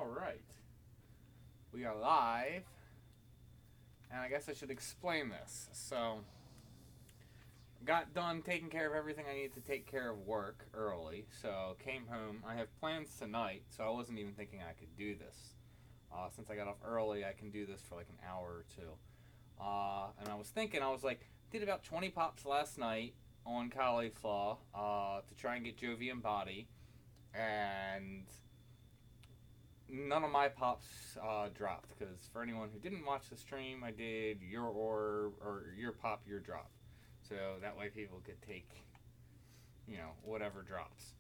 Alright. We are live. And I guess I should explain this. So, got done taking care of everything I needed to take care of work early. So, came home. I have plans tonight, so I wasn't even thinking I could do this. Since I got off early, I can do this for like an hour or two. And I was thinking, I was like, did about 20 pops last night on Caulilfa to try and get Jovian body. And none of my pops dropped, because for anyone who didn't watch the stream, I did your orb, or your pop, your drop. So that way people could take, whatever drops.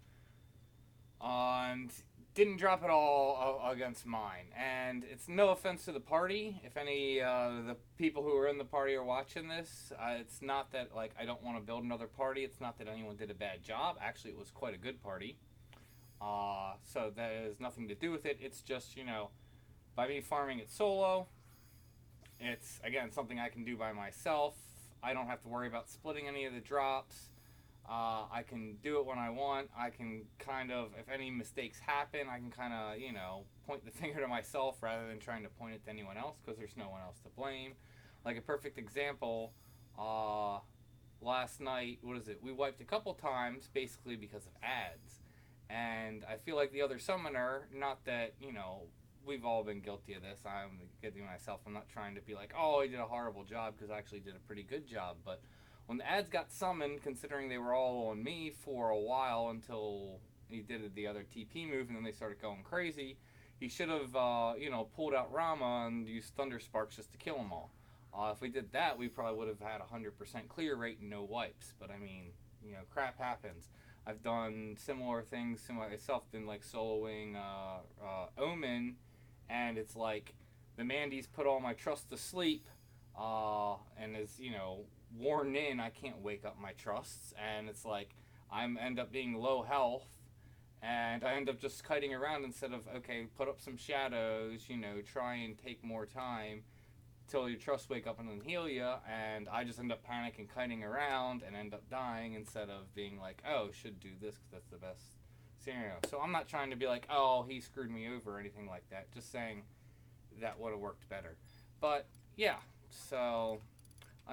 And didn't drop at all against mine. And it's no offense to the party. If any the people who are in the party are watching this, it's not that like I don't want to build another party. It's not that anyone did a bad job. Actually, it was quite a good party. So that has nothing to do with it. It's just, by me farming it solo, it's, again, something I can do by myself. I don't have to worry about splitting any of the drops. I can do it when I want. I can kind of, if any mistakes happen, I can kind of, point the finger to myself rather than trying to point it to anyone else, because there's no one else to blame. Like a perfect example, last night, we wiped a couple times, basically because of ads. And I feel like the other summoner, not that, we've all been guilty of this. I'm guilty myself. I'm not trying to be like, oh, he did a horrible job, because I actually did a pretty good job. But when the ads got summoned, considering they were all on me for a while until he did the other TP move and then they started going crazy, he should have, pulled out Rama and used Thunder Sparks just to kill them all. If we did that, we probably would have had 100% clear rate and no wipes. But I mean, crap happens. I've done similar things to myself, been like soloing Omen, and it's like the Mandy's put all my trust to sleep, and is, worn in. I can't wake up my trusts, and it's like I end up being low health, and I end up just kiting around instead of, okay, put up some shadows, try and take more time till your trusts wake up and then heal you, and I just end up panicking, kiting around, and end up dying instead of being like, oh, should do this because that's the best scenario. So I'm not trying to be like, oh, he screwed me over or anything like that. Just saying that would have worked better. But yeah, so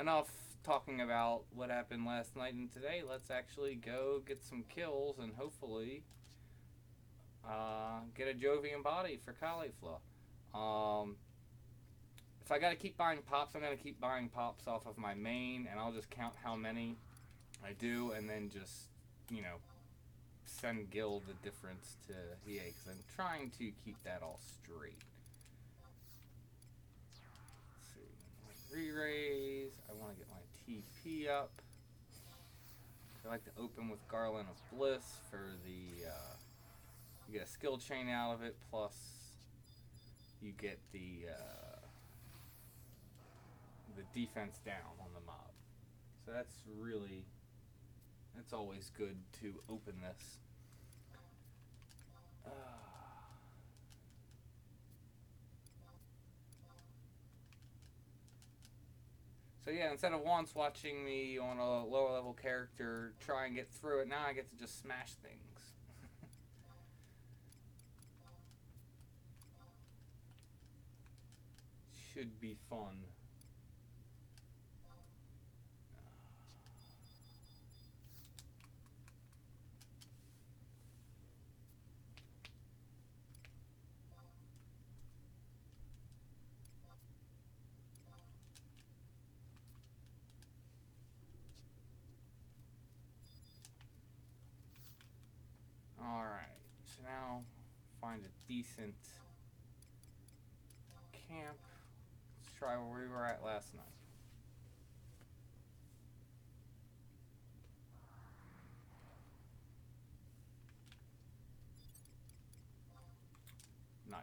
enough talking about what happened last night and today. Let's actually go get some kills and hopefully get a Jovian body for Caulifla. If I gotta keep buying pops, I'm gonna keep buying pops off of my main, and I'll just count how many I do, and then just, send Gil the difference to EA, because I'm trying to keep that all straight. Let's see. Re-raise. I want to get my TP up. I like to open with Garland of Bliss for the, you get a skill chain out of it, plus you get the defense down on the mob. So that's really, it's always good to open this. So yeah, instead of once watching me on a lower level character try and get through it, now I get to just smash things. Should be fun. Alright, so now find a decent camp. Let's try where we were at last night. Nice.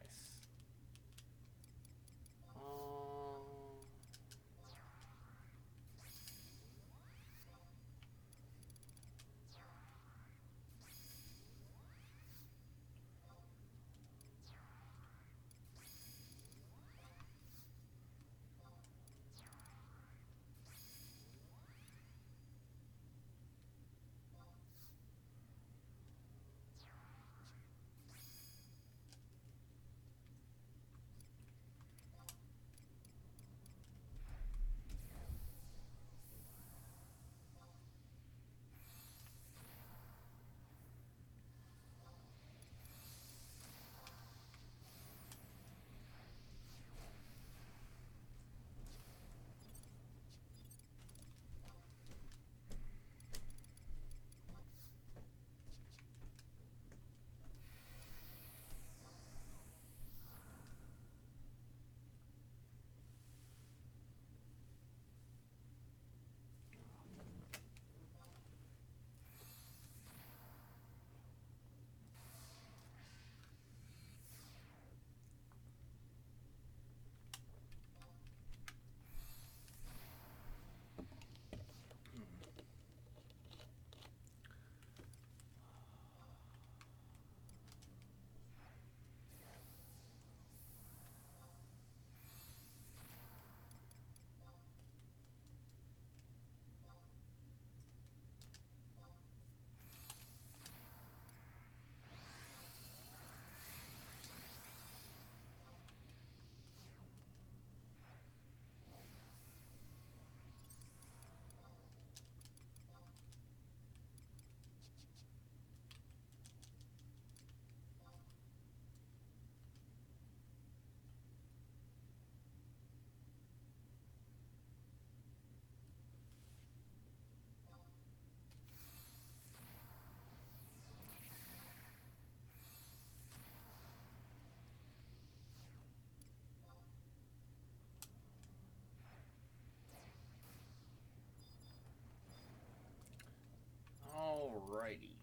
Alrighty.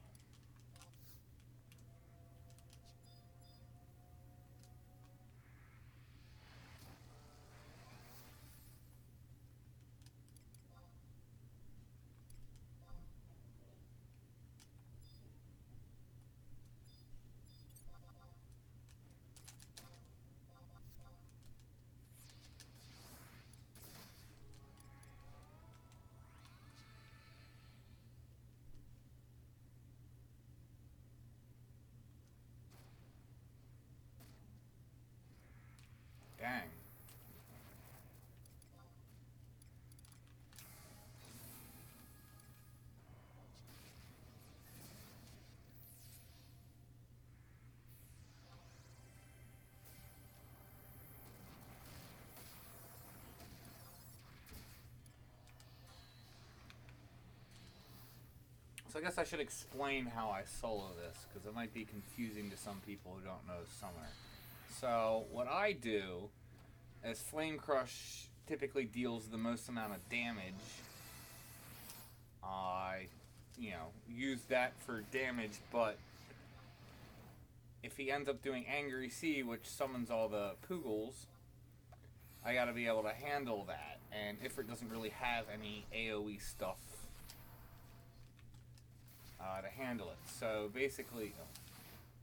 Dang. So I guess I should explain how I solo this, because it might be confusing to some people who don't know Summoner. So what I do is Flame Crush typically deals the most amount of damage. I, use that for damage, but if he ends up doing Angry Sea, which summons all the Poogles, I gotta be able to handle that. And Ifrit doesn't really have any AoE stuff to handle it. So basically,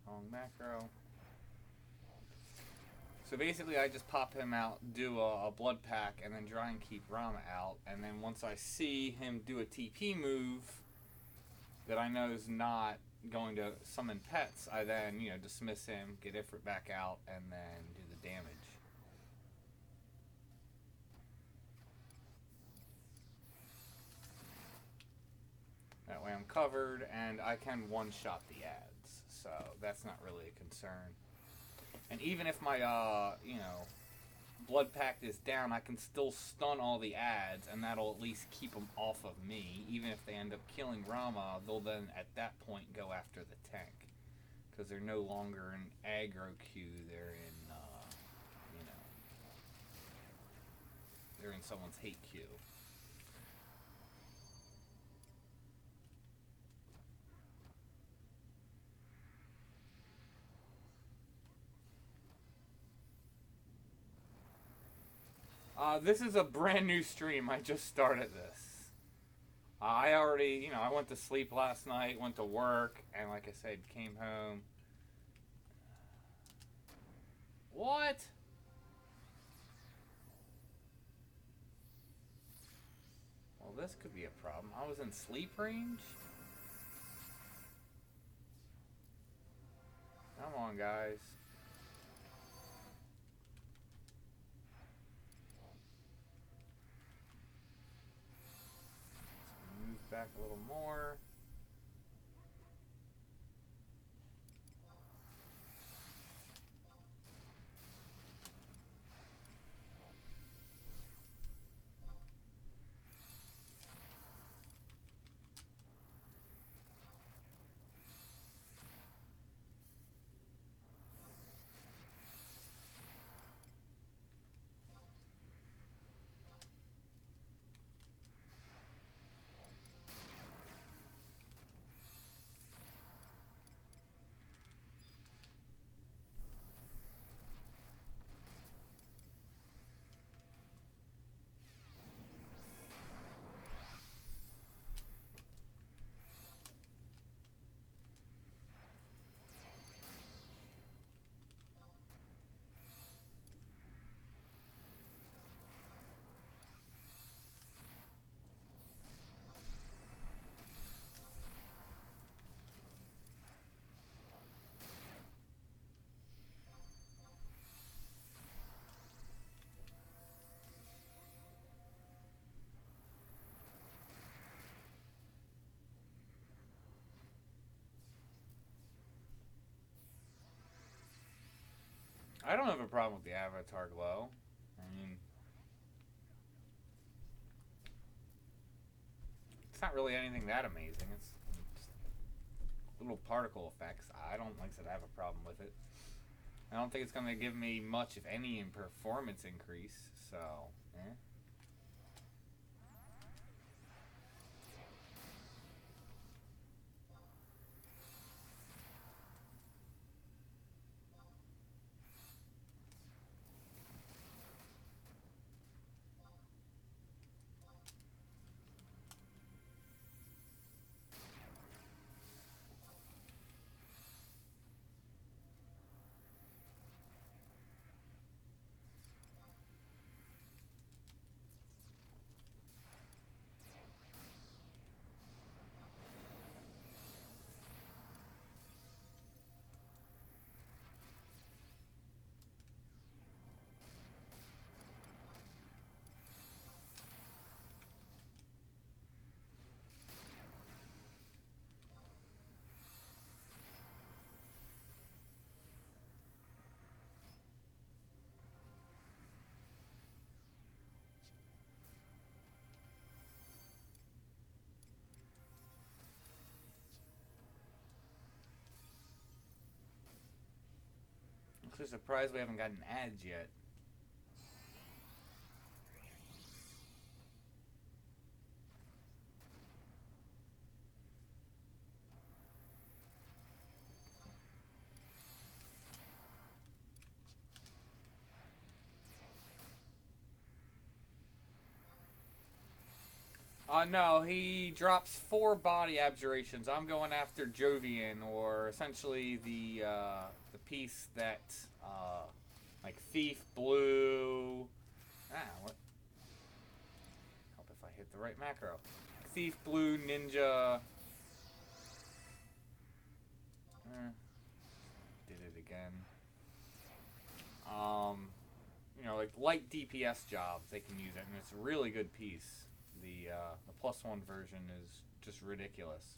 wrong macro. So basically I just pop him out, do a blood pack, and then try and keep Rama out. And then once I see him do a TP move that I know is not going to summon pets, I then, dismiss him, get Ifrit back out, and then do the damage. That way I'm covered, and I can one-shot the ads, so that's not really a concern. And even if my, blood pact is down, I can still stun all the ads, and that'll at least keep them off of me. Even if they end up killing Rama, they'll then, at that point, go after the tank. Because they're no longer in aggro queue, they're in, they're in someone's hate queue. This is a brand new stream. I just started this. I already, I went to sleep last night, went to work, and like I said, came home. What? Well, this could be a problem. I was in sleep range? Come on, guys. Move back a little more. I don't have a problem with the avatar glow. I mean, it's not really anything that amazing. It's little particle effects. I don't, like I said, have a problem with it. I don't think it's going to give me much, if any, in performance increase. So, eh. Just surprised we haven't gotten ads yet. No, he drops 4 body abjurations. I'm going after Jovian, or essentially the piece that, like Thief, Blue. What? Help if I hit the right macro. Thief, Blue, Ninja. Did it again. You know, like light DPS jobs, they can use it, and it's a really good piece. The +1 version is just ridiculous.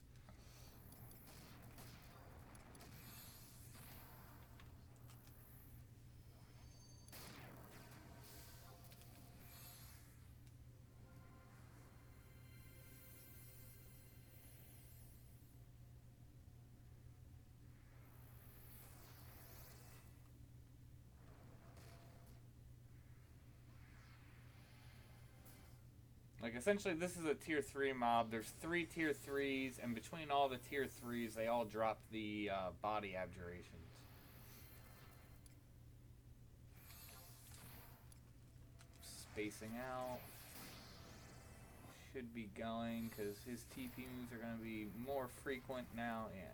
Like, essentially, this is a tier 3 mob. There's 3 tier 3s, and between all the tier 3s, they all drop the body abjurations. Spacing out. Should be going, because his TP moves are going to be more frequent now. Yeah.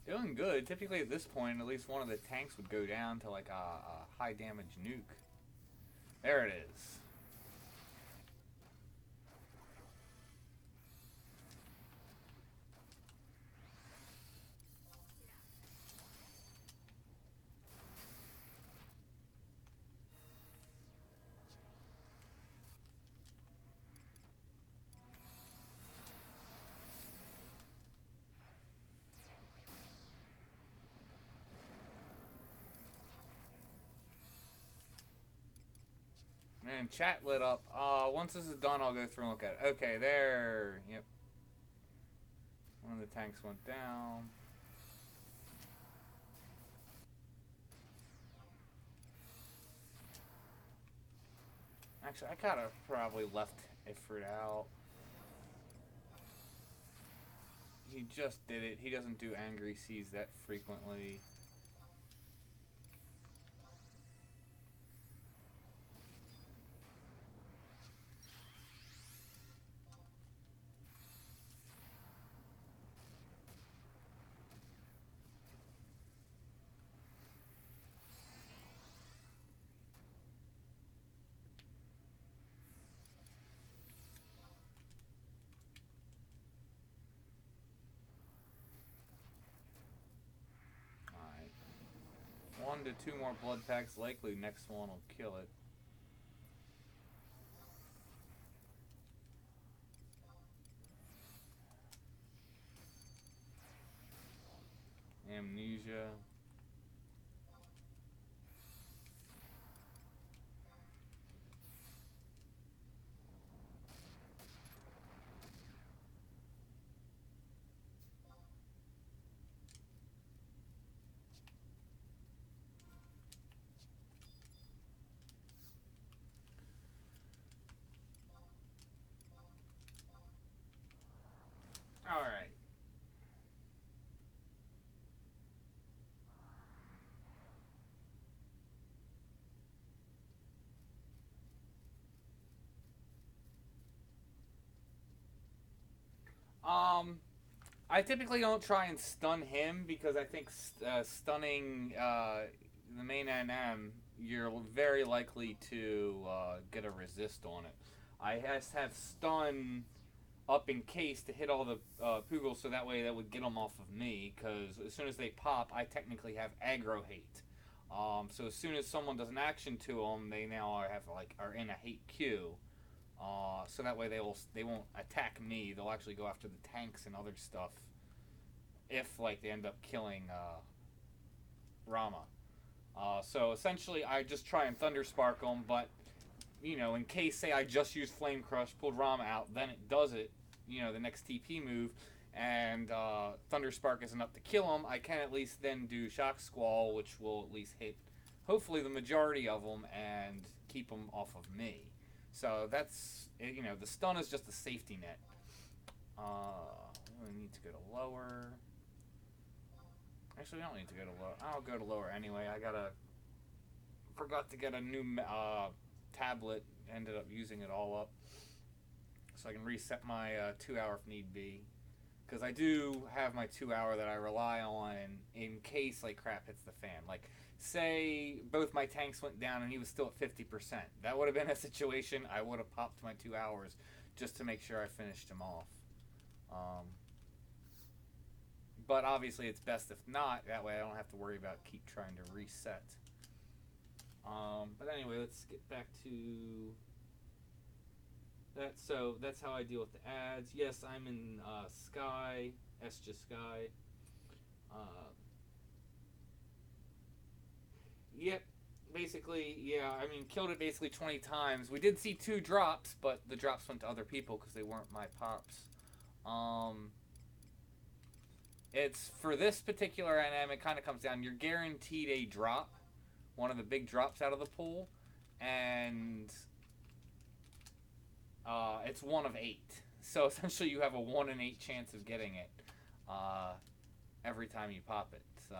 Doing good. Typically at this point, at least one of the tanks would go down to like a high damage nuke. There it is. Man, chat lit up. Once this is done, I'll go through and look at it. Okay, there. Yep. One of the tanks went down. Actually, I could have probably left Ifrit out. He just did it. He doesn't do Angry Seas that frequently. Alright. 1 to 2 more blood packs. Likely next one will kill it. Amnesia. I typically don't try and stun him because I think stunning the main NM, you're very likely to get a resist on it. I just have stun up in case to hit all the Poogles, so that way that would get them off of me, because as soon as they pop, I technically have aggro hate. So as soon as someone does an action to them, they now are in a hate queue. So that way they won't attack me. They'll actually go after the tanks and other stuff. If they end up killing Rama. So essentially, I just try and Thunder Spark them, but in case, say, I just used Flame Crush, pulled Rama out, then it does it, the next TP move, and Thunder Spark isn't up to kill him, I can at least then do Shock Squall, which will at least hit, hopefully, the majority of them and keep them off of me. So that's, the stun is just a safety net. We need to go to lower. Actually, we don't need to go to lower. I'll go to lower anyway. Forgot to get a new tablet. Ended up using it all up. So I can reset my 2 hour if need be. Because I do have my 2 hour that I rely on in case crap hits the fan. Say both my tanks went down and he was still at 50%. That would have been a situation I would have popped my 2 hours just to make sure I finished him off. But obviously it's best if not. That way I don't have to worry about keep trying to reset. But anyway, let's get back to that. So that's how I deal with the ads. Yes, I'm in Sky, Esja Sky. Yep, basically, yeah, killed it basically 20 times. We did see 2 drops, but the drops went to other people because they weren't my pops. It's, for this particular NM, it kind of comes down, you're guaranteed a drop, one of the big drops out of the pool, and it's 1 of 8. So essentially you have a 1 in 8 chance of getting it every time you pop it. So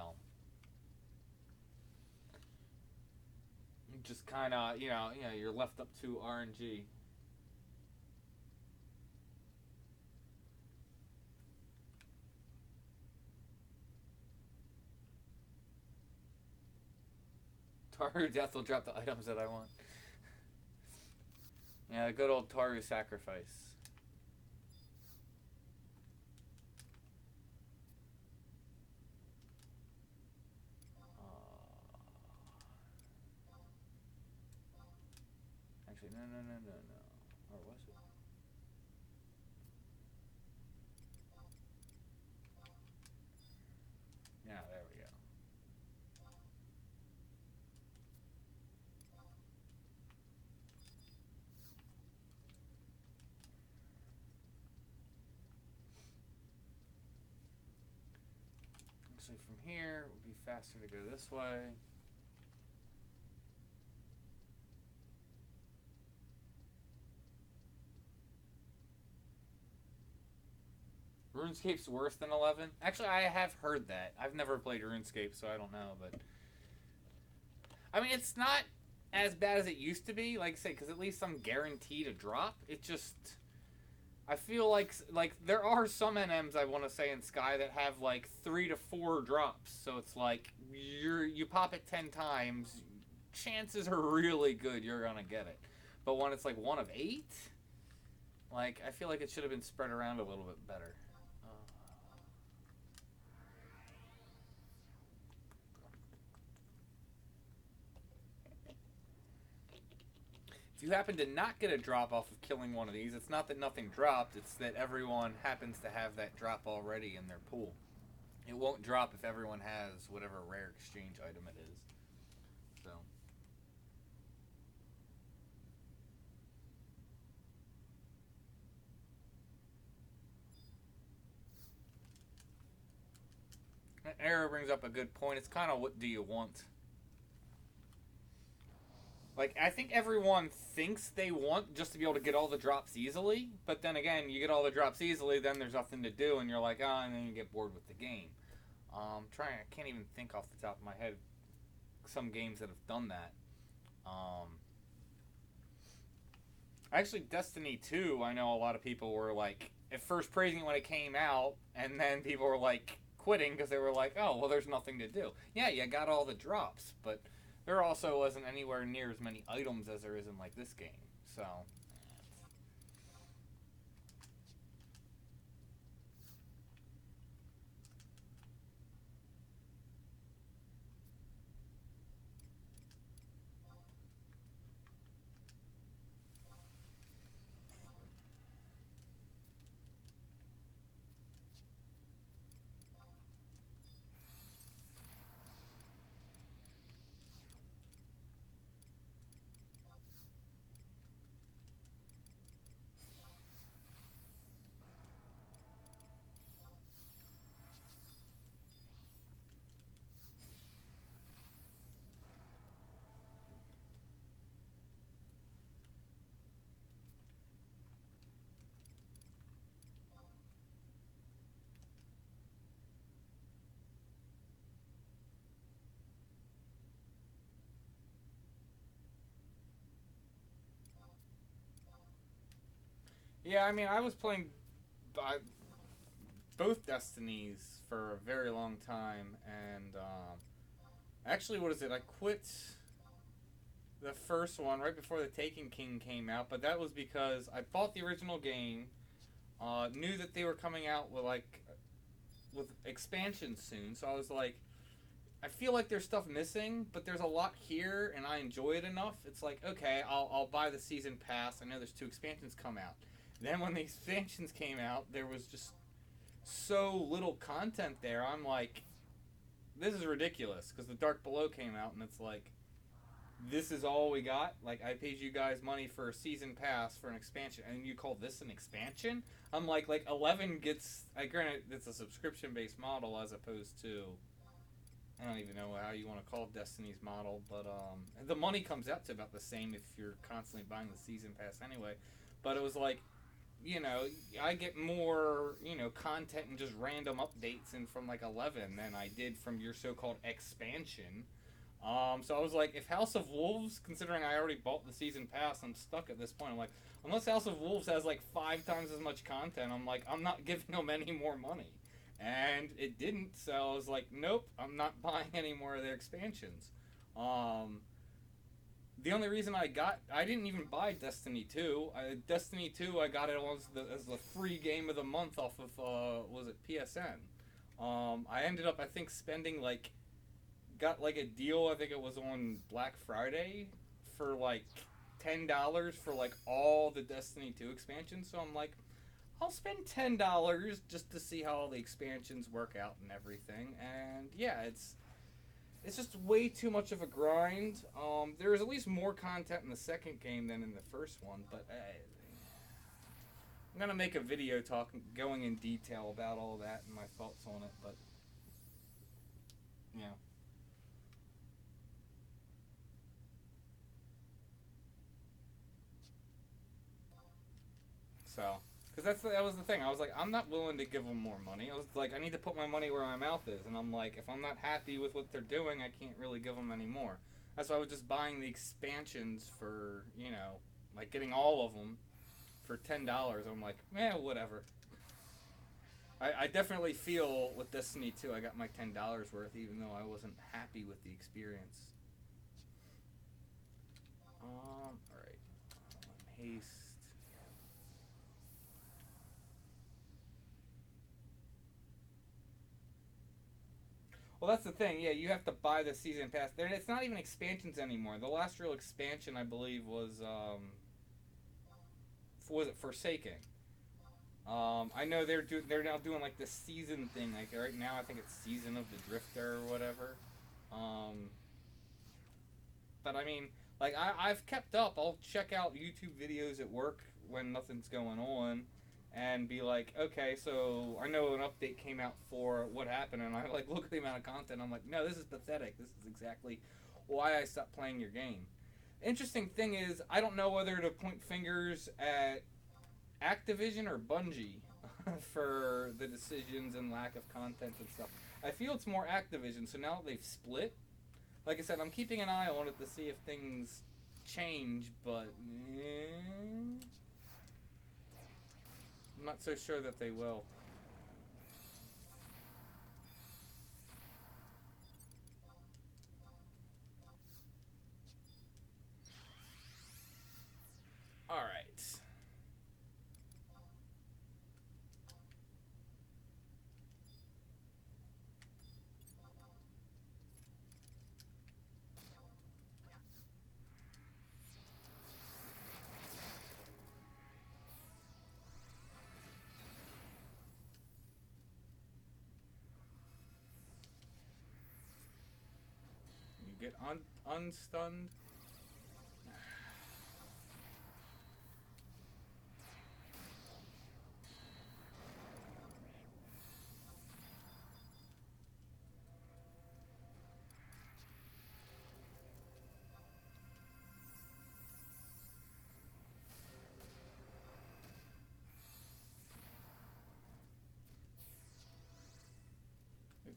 just kind of, you're left up to RNG. Taru Death will drop the items that I want. Yeah, good old Taru Sacrifice. Actually, no. Or was it? Yeah, there we go. Actually, from here, it would be faster to go this way. RuneScape's worse than 11? Actually, I have heard that. I've never played RuneScape, so I don't know, but it's not as bad as it used to be, like I say, because at least I'm guaranteed a drop. It just, I feel like there are some NMs I want to say in Sky that have 3 to 4 drops, so it's you pop it 10 times, chances are really good you're gonna get it. But when it's 1 of 8, I feel like it should have been spread around a little bit better. If you happen to not get a drop off of killing one of these, it's not that nothing dropped, it's that everyone happens to have that drop already in their pool. It won't drop if everyone has whatever rare exchange item it is. So that Arrow brings up a good point. It's kind of what do you want? I think everyone thinks they want just to be able to get all the drops easily, but then again, you get all the drops easily, then there's nothing to do, and you're like, and then you get bored with the game. I can't even think off the top of my head some games that have done that. Actually, Destiny 2, I know a lot of people were at first praising it when it came out, and then people were like quitting because they were like, oh, well, there's nothing to do. Yeah, you got all the drops, but there also wasn't anywhere near as many items as there is in like this game. So yeah, I mean, I was playing both Destinies for a very long time, and actually, what is it? I quit the first one right before the Taken King came out, but that was because I bought the original game, knew that they were coming out with with expansions soon, so I was like, I feel like there's stuff missing, but there's a lot here, and I enjoy it enough. It's like, okay, I'll buy the season pass. I know there's 2 expansions come out. Then when the expansions came out, there was just so little content there. I'm like, this is ridiculous, because the Dark Below came out, and it's like, this is all we got? Like, I paid you guys money for a season pass for an expansion, and you call this an expansion? I'm like 11 gets, granted, it's a subscription-based model as opposed to, I don't even know how you want to call Destiny's model, but the money comes out to about the same if you're constantly buying the season pass anyway. But it was like, you know, I get more, you know, content and just random updates in from like 11 than I did from your so-called expansion. So I was like, if House of Wolves, considering I already bought the season pass, I'm stuck at this point. I'm like, unless House of Wolves has like 5 times as much content, I'm like, I'm not giving them any more money. And it didn't, so I was like, nope, I'm not buying any more of their expansions. The only reason I didn't even buy Destiny 2. Destiny 2, I got it as the free game of the month off of, was it PSN? I ended up, I think, spending got like a deal, I think it was on Black Friday, for like $10 for like all the Destiny 2 expansions, so I'm like, I'll spend $10 just to see how all the expansions work out and everything. And yeah, it's just way too much of a grind. There's at least more content in the second game than in the first one, but I'm gonna make a video going in detail about all that and my thoughts on it. But yeah. So. Because that was the thing. I was like, I'm not willing to give them more money. I was like, I need to put my money where my mouth is. And I'm like, if I'm not happy with what they're doing, I can't really give them any more. That's why I was just buying the expansions for, you know, like getting all of them for $10. I'm like, whatever. I definitely feel with Destiny 2, I got my $10 worth, even though I wasn't happy with the experience. Alright. Haste. Well, that's the thing. Yeah, you have to buy the season pass. It's not even expansions anymore. The last real expansion, I believe, was it Forsaken? I know they're now doing like the season thing. Like right now, I think it's Season of the Drifter or whatever. But I mean, like I've kept up. I'll check out YouTube videos at work when nothing's going on, and be like, okay, so I know an update came out for what happened, and I like look at the amount of content. I'm like, no, this is pathetic. This is exactly why I stopped playing your game. Interesting thing is, I don't know whether to point fingers at Activision or Bungie for the decisions and lack of content and stuff. I feel it's more Activision. So now they've split. Like I said, I'm keeping an eye on it to see if things change, but I'm not so sure that they will. Alright. You get unstunned.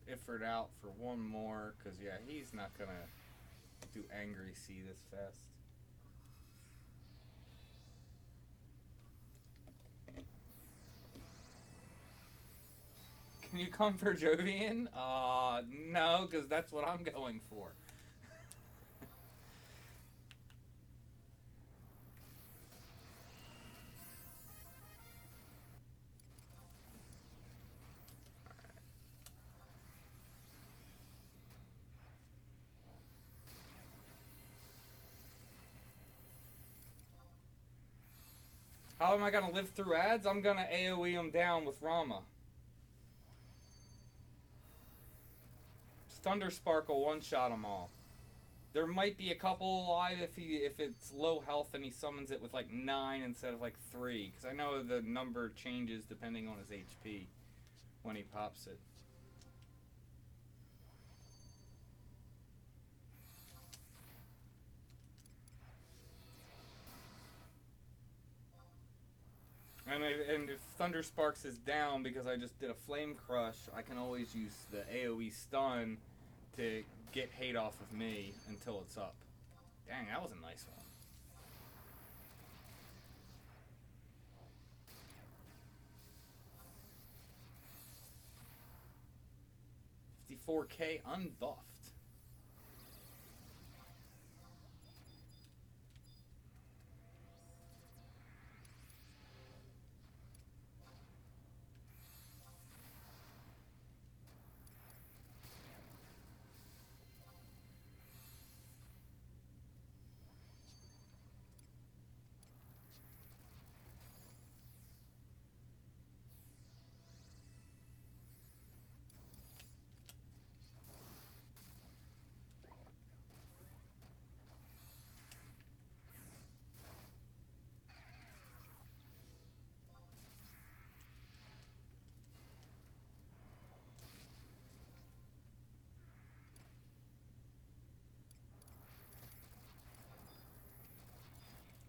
Effort out for one more, because yeah, he's not gonna do Angry Sea this fast. Can you come for Jovian? No, because that's what I'm going for. How am I gonna live through ads? I'm gonna AoE him down with Rama. Thunder Sparkle one-shot them all. There might be a couple alive if it's low health and he summons it with like 9 instead of like 3, because I know the number changes depending on his HP when he pops it. And if Thunder Sparks is down because I just did a Flame Crush, I can always use the AoE stun to get hate off of me until it's up. Dang, that was a nice one. 54k unbuffed.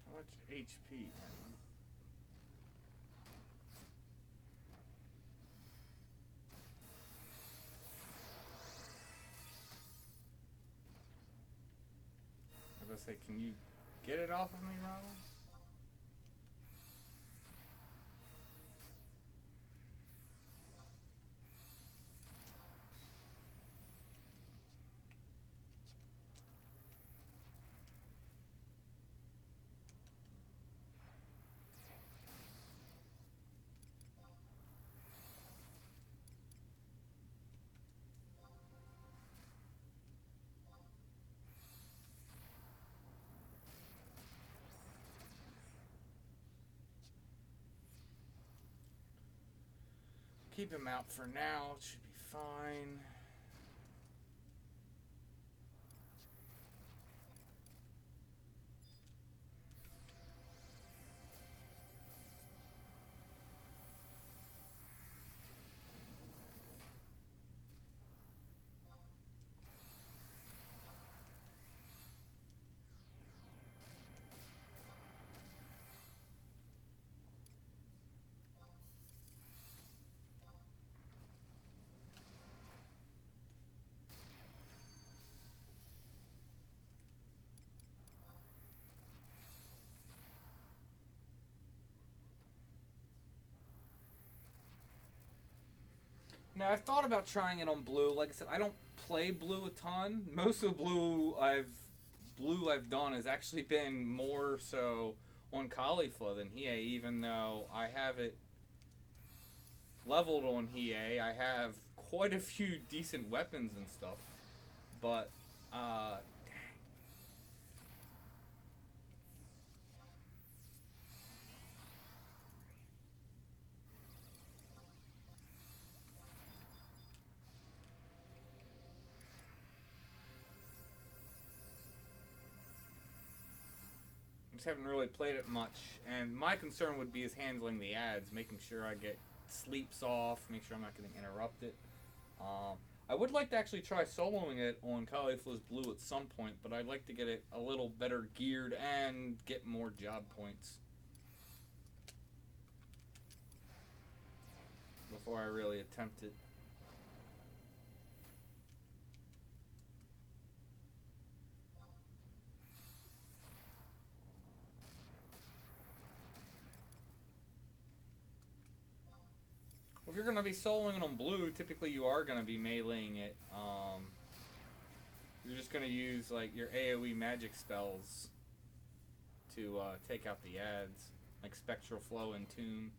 How much HP? I was gonna say, can you get it off of me, Ronald? Keep him out for now. It should be fine. Now I've thought about trying it on blue. Like I said, I don't play blue a ton. Most of the blue I've done has actually been more so on Caulilfa than Hiei, even though I have it leveled on Hiei. I have quite a few decent weapons and stuff. But I just haven't really played it much, and my concern would be is handling the ads, making sure I get sleeps off, make sure I'm not getting interrupted. I would like to actually try soloing it on Caulifla's Blue at some point, but I'd like to get it a little better geared and get more job points before I really attempt it. If you're going to be soloing it on blue, typically you are going to be meleeing it. You're just going to use like your AoE magic spells to take out the ads, like Spectral Flow and Tomb.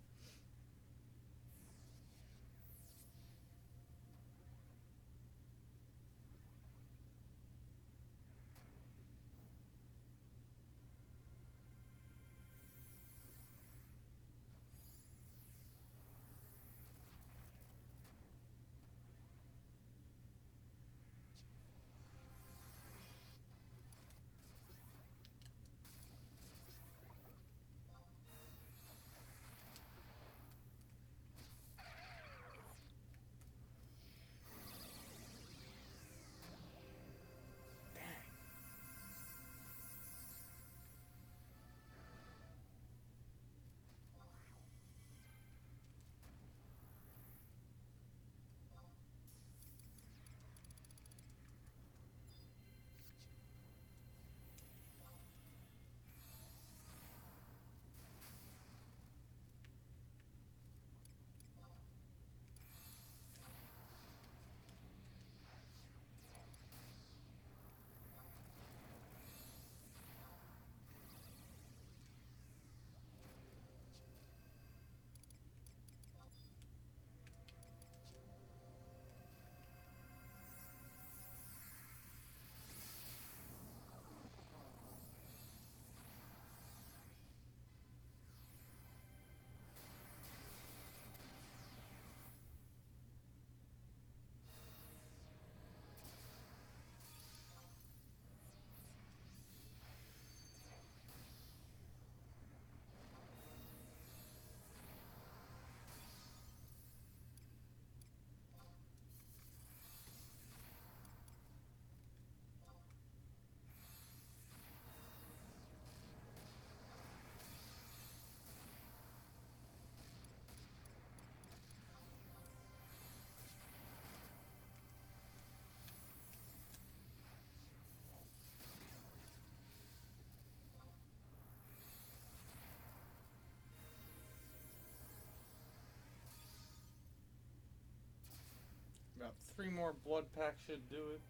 About 3 more blood packs should do it.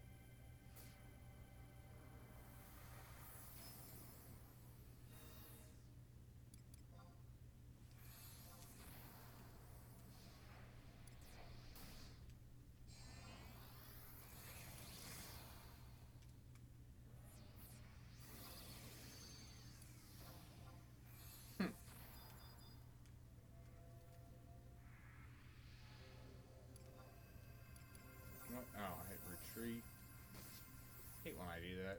Oh, I hit retreat. Hate when I do that.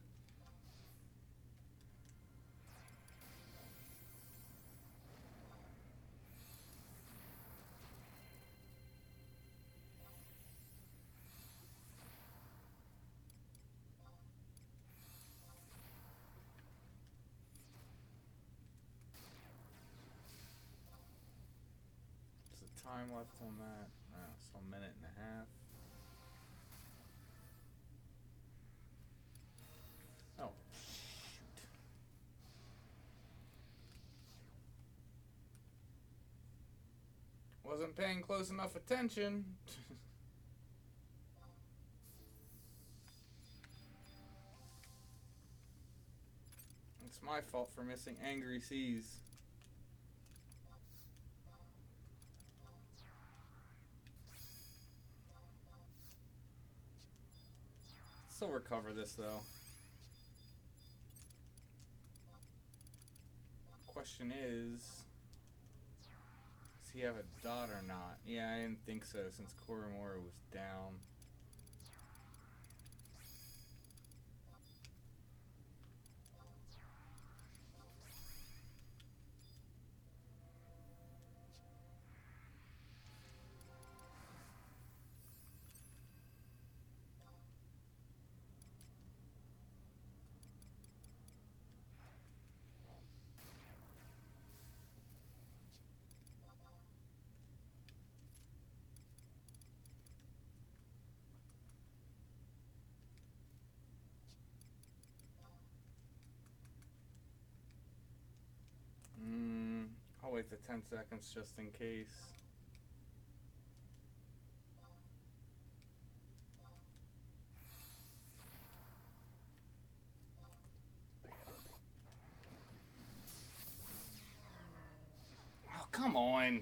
There's a time left on that. It's a minute and a half. Oh, shoot. Wasn't paying close enough attention. It's my fault for missing Angry Seas. Still recover this though. Question is, does he have a dot or not? Yeah, I didn't think so since Koromora was down. I'll wait the 10 seconds just in case. Oh, come on.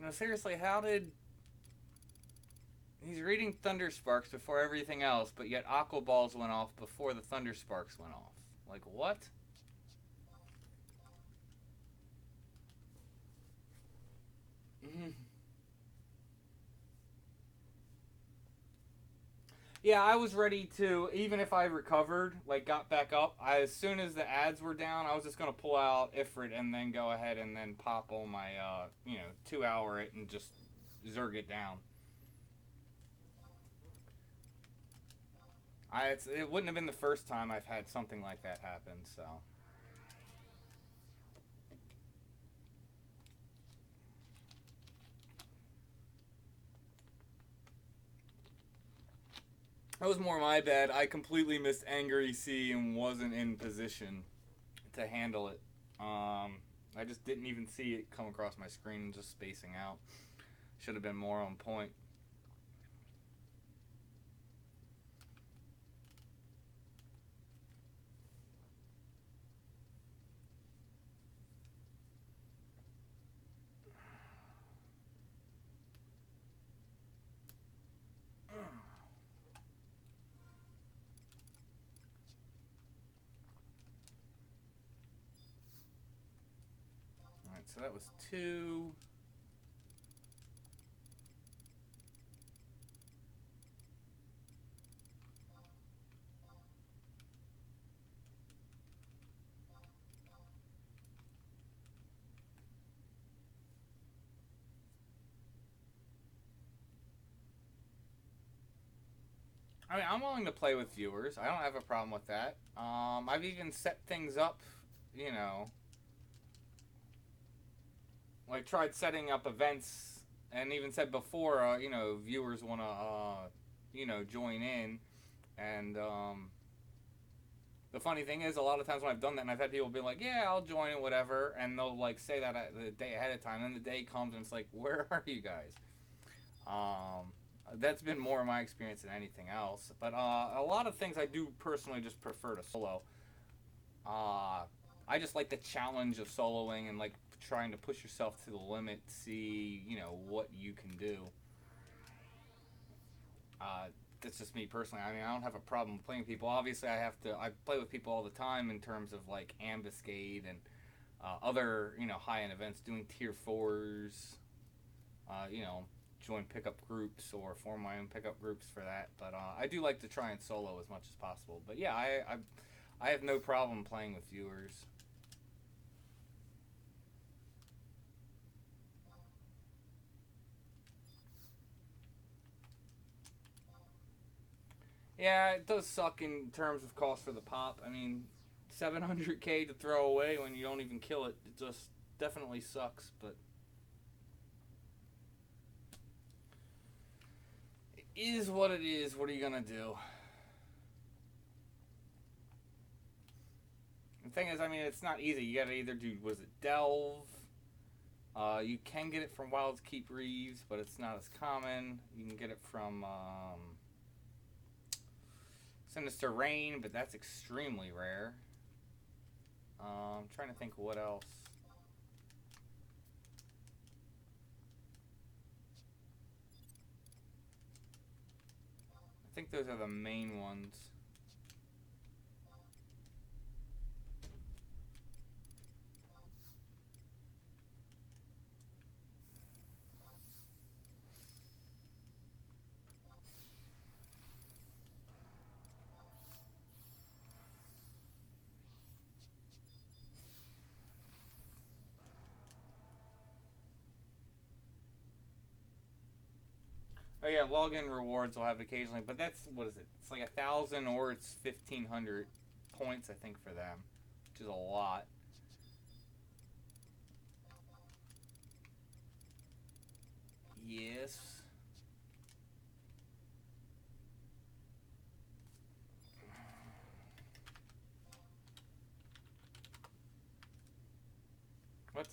No, seriously, how did... He's reading Thunder Sparks before everything else, but yet Aqua Balls went off before the Thunder Sparks went off. Like, what? Yeah, I was ready to, even if I recovered, like got back up, as soon as the ads were down, I was just going to pull out Ifrit and then go ahead and then pop on my, 2-hour it and just zerg it down. It wouldn't have been the first time I've had something like that happen, so... That was more my bad. I completely missed Angry Sea and wasn't in position to handle it. I just didn't even see it come across my screen, just spacing out. Should have been more on point. Alright, so that was 2. I mean, I'm willing to play with viewers. I don't have a problem with that. I've even set things up, like tried setting up events and even said before, viewers want to, join in. And the funny thing is, a lot of times when I've done that and I've had people be like, yeah, I'll join it, whatever. And they'll like say that the day ahead of time. And the day comes and it's like, where are you guys? That's been more of my experience than anything else. But a lot of things I do personally just prefer to solo. I just like the challenge of soloing and like trying to push yourself to the limit, see, what you can do. That's just me personally. I mean, I don't have a problem playing people. Obviously, I play with people all the time in terms of like Ambuscade and other, high-end events, doing tier 4s, join pickup groups or form my own pickup groups for that. But I do like to try and solo as much as possible. But yeah, I have no problem playing with viewers. Yeah, it does suck in terms of cost for the pop. I mean, 700k to throw away when you don't even kill it. It just definitely sucks, but it is what it is. What are you gonna do? The thing is, I mean, it's not easy. You gotta either do, was it Delve? You can get it from Wild's Keep Reeves, but it's not as common. You can get it from Sinister Rain, but that's extremely rare. I'm trying to think what else. I think those are the main ones. Oh yeah, login rewards will have occasionally, but that's, what is it? It's like 1,000 or it's 1,500 points, I think, for them, which is a lot. Yes. What?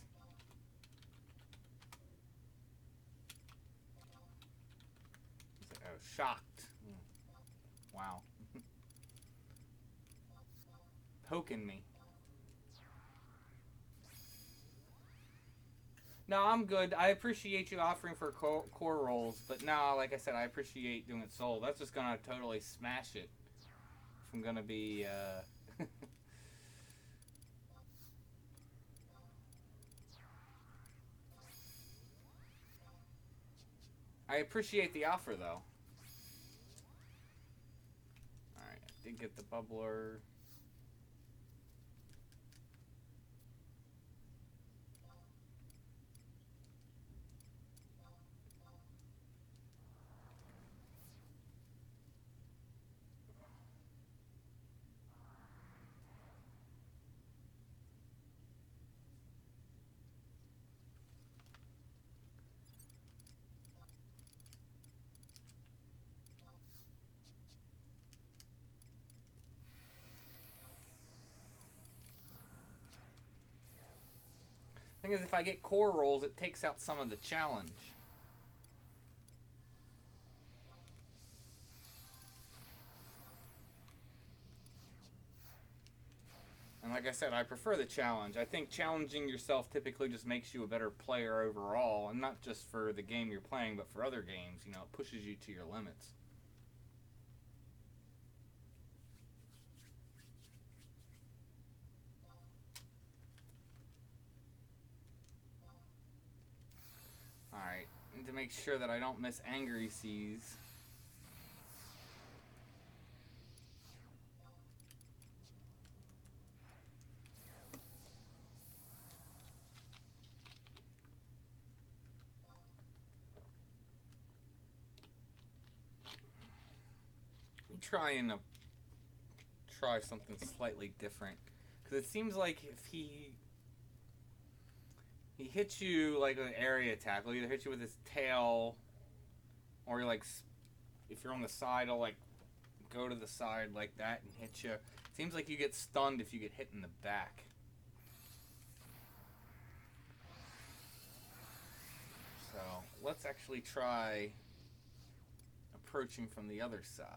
Oh, shocked. Wow. Poking me. No, I'm good. I appreciate you offering for core rolls, but no, like I said, I appreciate doing it soul. That's just gonna totally smash it. If I'm gonna be, I appreciate the offer, though. Alright, I did get the bubbler. Thing is, if I get core rolls, it takes out some of the challenge. And like I said, I prefer the challenge. I think challenging yourself typically just makes you a better player overall, and not just for the game you're playing, but for other games. You know, it pushes you to your limits. Alright, to make sure that I don't miss Angry Seas. I'm trying to try something slightly different, because it seems like if he hits you like an area attack, he'll either hit you with his tail, or like, if you're on the side, he'll like go to the side like that and hit you. It seems like you get stunned if you get hit in the back. So let's actually try approaching from the other side.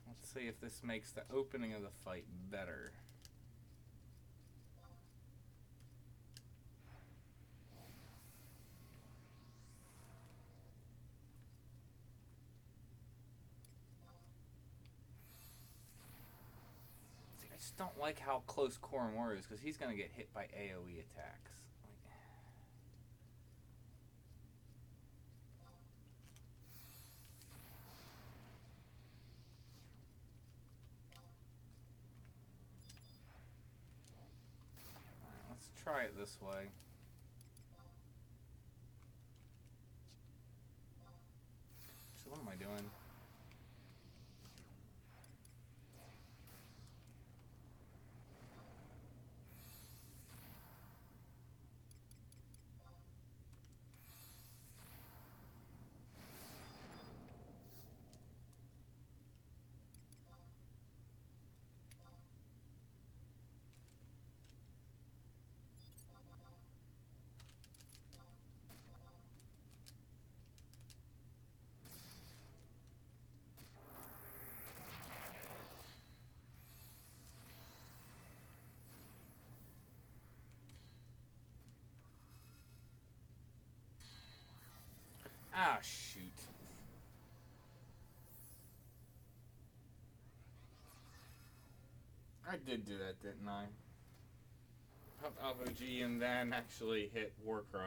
Let's see if this makes the opening of the fight better. See, I just don't like how close Koromori is, because he's going to get hit by AoE attacks. Let's try it this way. So what am I doing? Ah, shoot. I did do that, didn't I? Pop Alpha G and then actually hit Warcry.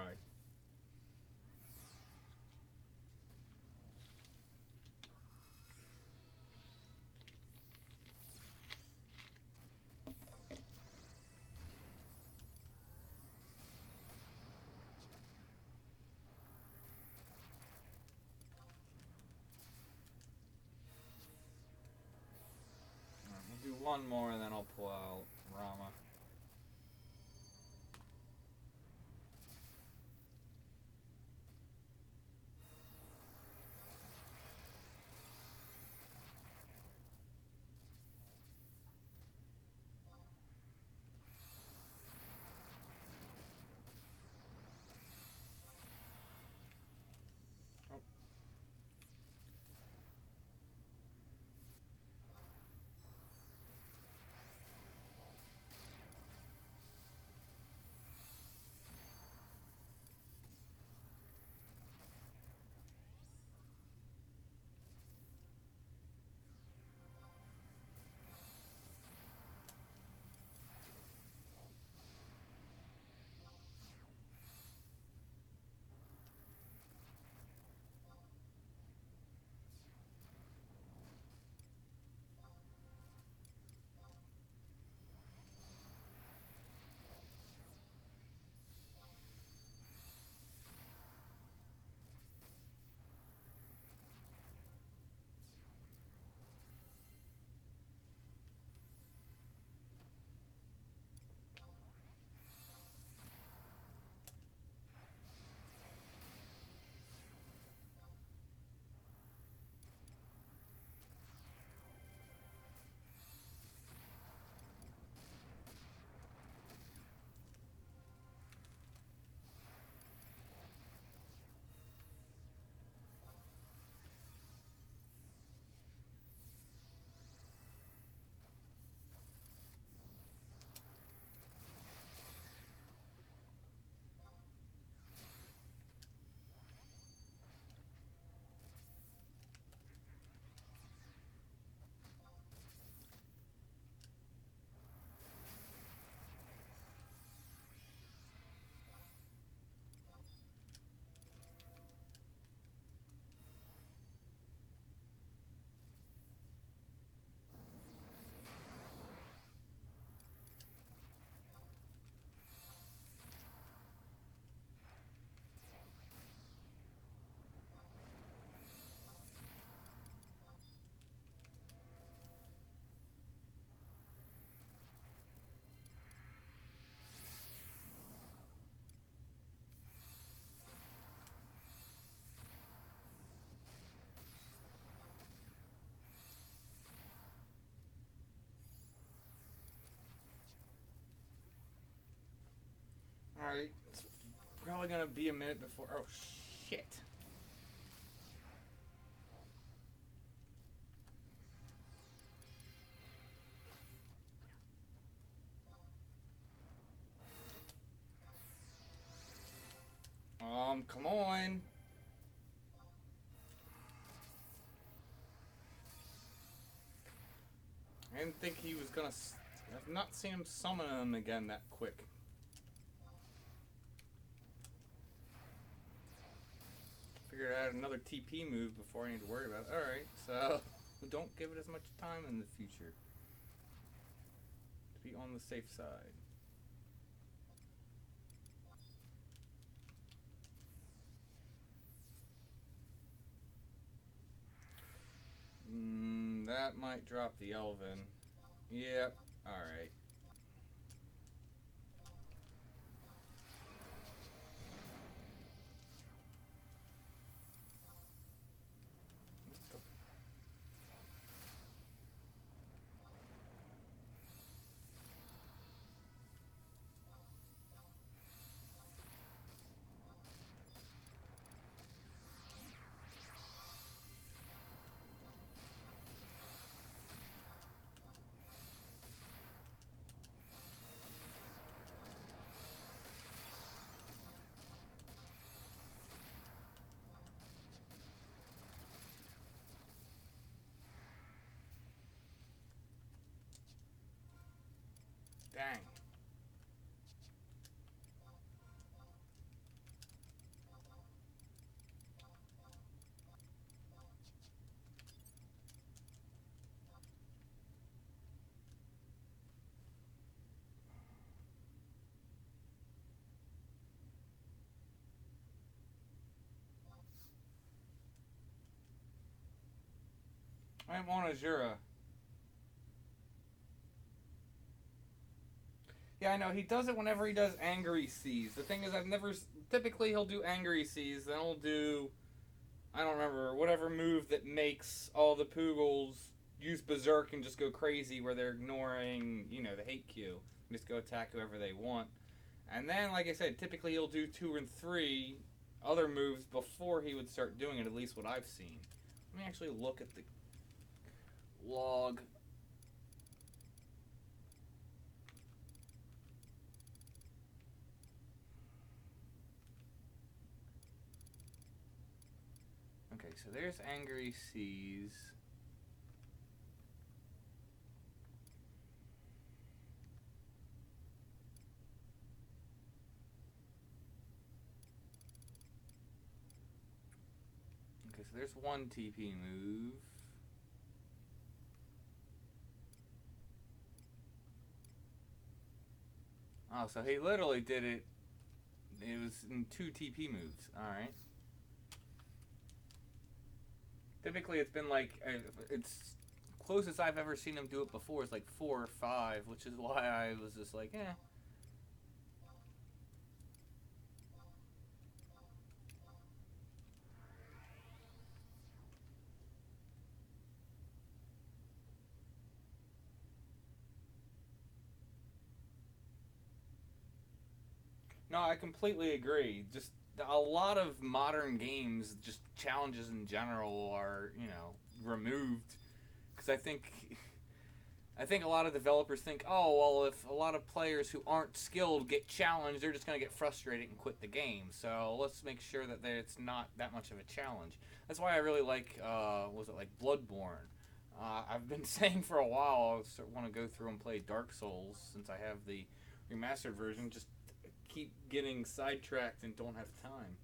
We'll do one more and then I'll pull out Rama. Alright, it's probably gonna be a minute before. Oh, shit. Come on. I didn't think he was gonna. I've not seen him summon him again that quick. Figured I had another TP move before I need to worry about it. Alright, so don't give it as much time in the future. To be on the safe side. That might drop the Elven. Yep, alright. Dang. I'm on Asura. Yeah, I know. He does it whenever he does Angry Seas. The thing is, I've never... Typically, he'll do Angry Seas, then he'll do... I don't remember, whatever move that makes all the Poogles use Berserk and just go crazy where they're ignoring, you know, the hate queue. Just go attack whoever they want. And then, like I said, typically he'll do 2 and 3 other moves before he would start doing it, at least what I've seen. Let me actually look at the log. Okay, so there's Angry Seas. Okay, so there's one TP move. Oh, so he literally did it. It was in 2 TP moves. Alright. Typically, it's been like... It's closest I've ever seen him do it before is like 4 or 5, which is why I was just like, eh. No, I completely agree. Just a lot of modern games, just challenges in general, are, you know, removed because I think a lot of developers think, oh well, if a lot of players who aren't skilled get challenged, they're just gonna get frustrated and quit the game. So let's make sure that it's not that much of a challenge. That's why I really like, was it like Bloodborne? I've been saying for a while I want to go through and play Dark Souls since I have the remastered version. Just keep getting sidetracked and don't have time.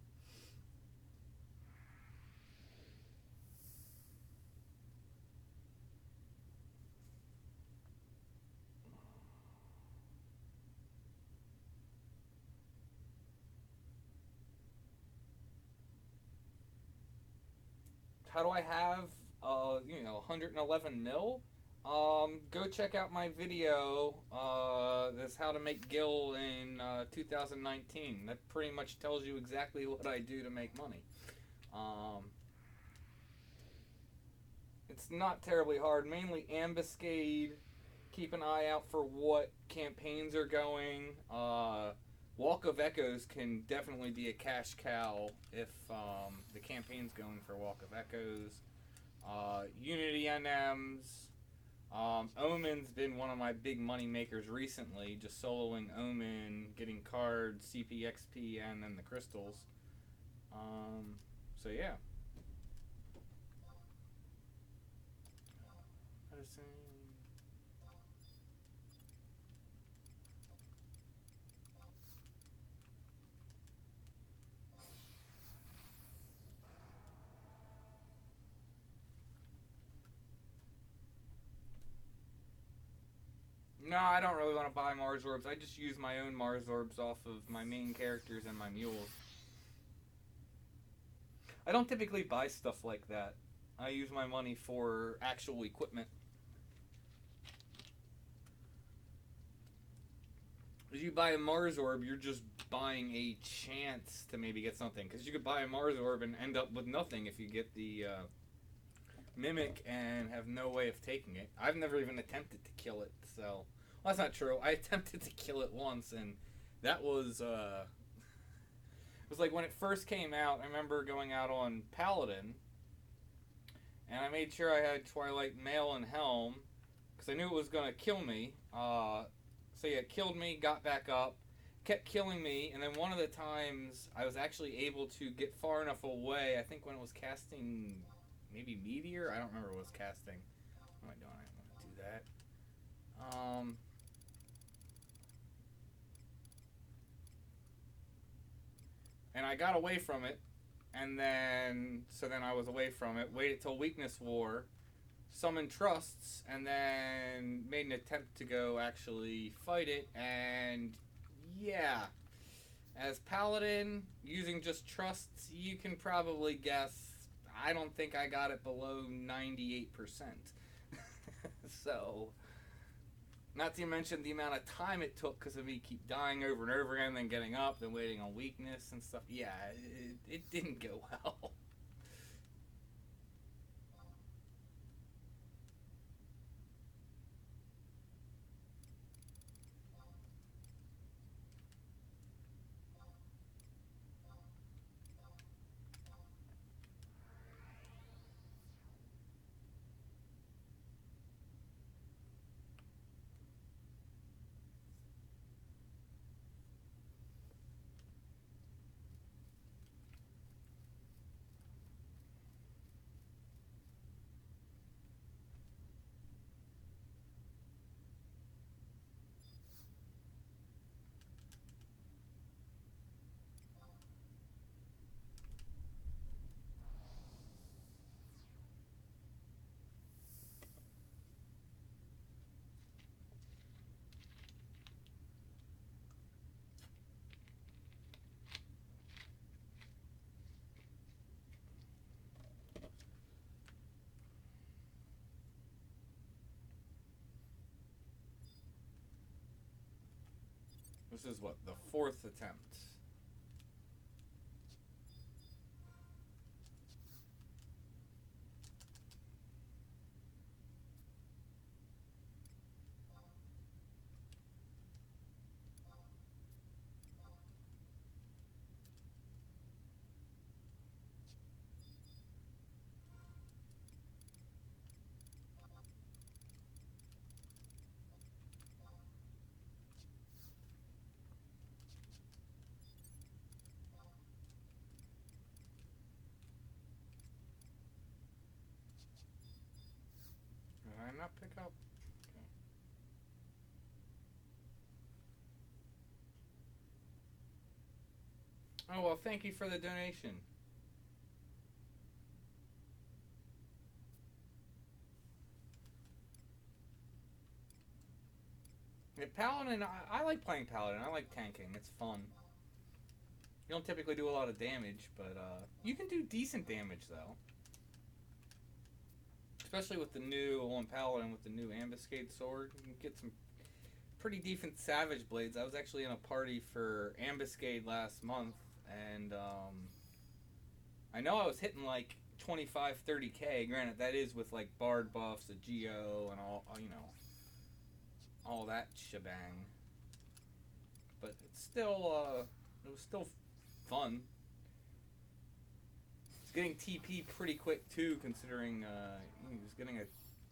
How do I have, 111 mil? Go check out my video. That's how to make Gil in 2019. That pretty much tells you exactly what I do to make money. Um, it's not terribly hard. Mainly ambuscade. Keep an eye out for what campaigns are going. Walk of Echoes can definitely be a cash cow if the campaign's going for Walk of Echoes. Unity NMs. Omen's been one of my big money makers recently. Just soloing Omen, getting cards, CP, XP, and then the crystals. So yeah. No, I don't really want to buy Mars Orbs. I just use my own Mars Orbs off of my main characters and my mules. I don't typically buy stuff like that. I use my money for actual equipment. If you buy a Mars Orb, you're just buying a chance to maybe get something. Because you could buy a Mars Orb and end up with nothing if you get the Mimic and have no way of taking it. I've never even attempted to kill it, so... Well, that's not true. I attempted to kill it once, and that was, it was like when it first came out, I remember going out on Paladin, and I made sure I had Twilight Mail and Helm, because I knew it was going to kill me. So yeah, it killed me, got back up, kept killing me, and then one of the times I was actually able to get far enough away, I think when it was casting... Maybe Meteor? I don't remember what it was casting. What am I doing? I don't want to do that. I got away from it, and then I was away from it. Waited till weakness war, summoned trusts, and then made an attempt to go actually fight it. And yeah, as paladin using just trusts, you can probably guess. I don't think I got it below 98%. So, not to mention the amount of time it took because of me keep dying over and over again, then getting up, then waiting on weakness and stuff. Yeah, it didn't go well. This is what, the 4th attempt. Did I not pick up? Okay. Oh, well, thank you for the donation. Yeah, Paladin, I like playing Paladin. I like tanking. It's fun. You don't typically do a lot of damage, but you can do decent damage, though. Especially with the new on Paladin with the new Ambuscade sword. You can get some pretty decent Savage Blades. I was actually in a party for Ambuscade last month, and I know I was hitting like 25, 30k. Granted, that is with like Bard buffs, a Geo, and all, you know, all that shebang. But it's still, it was still fun. It's getting TP pretty quick too, considering he was getting a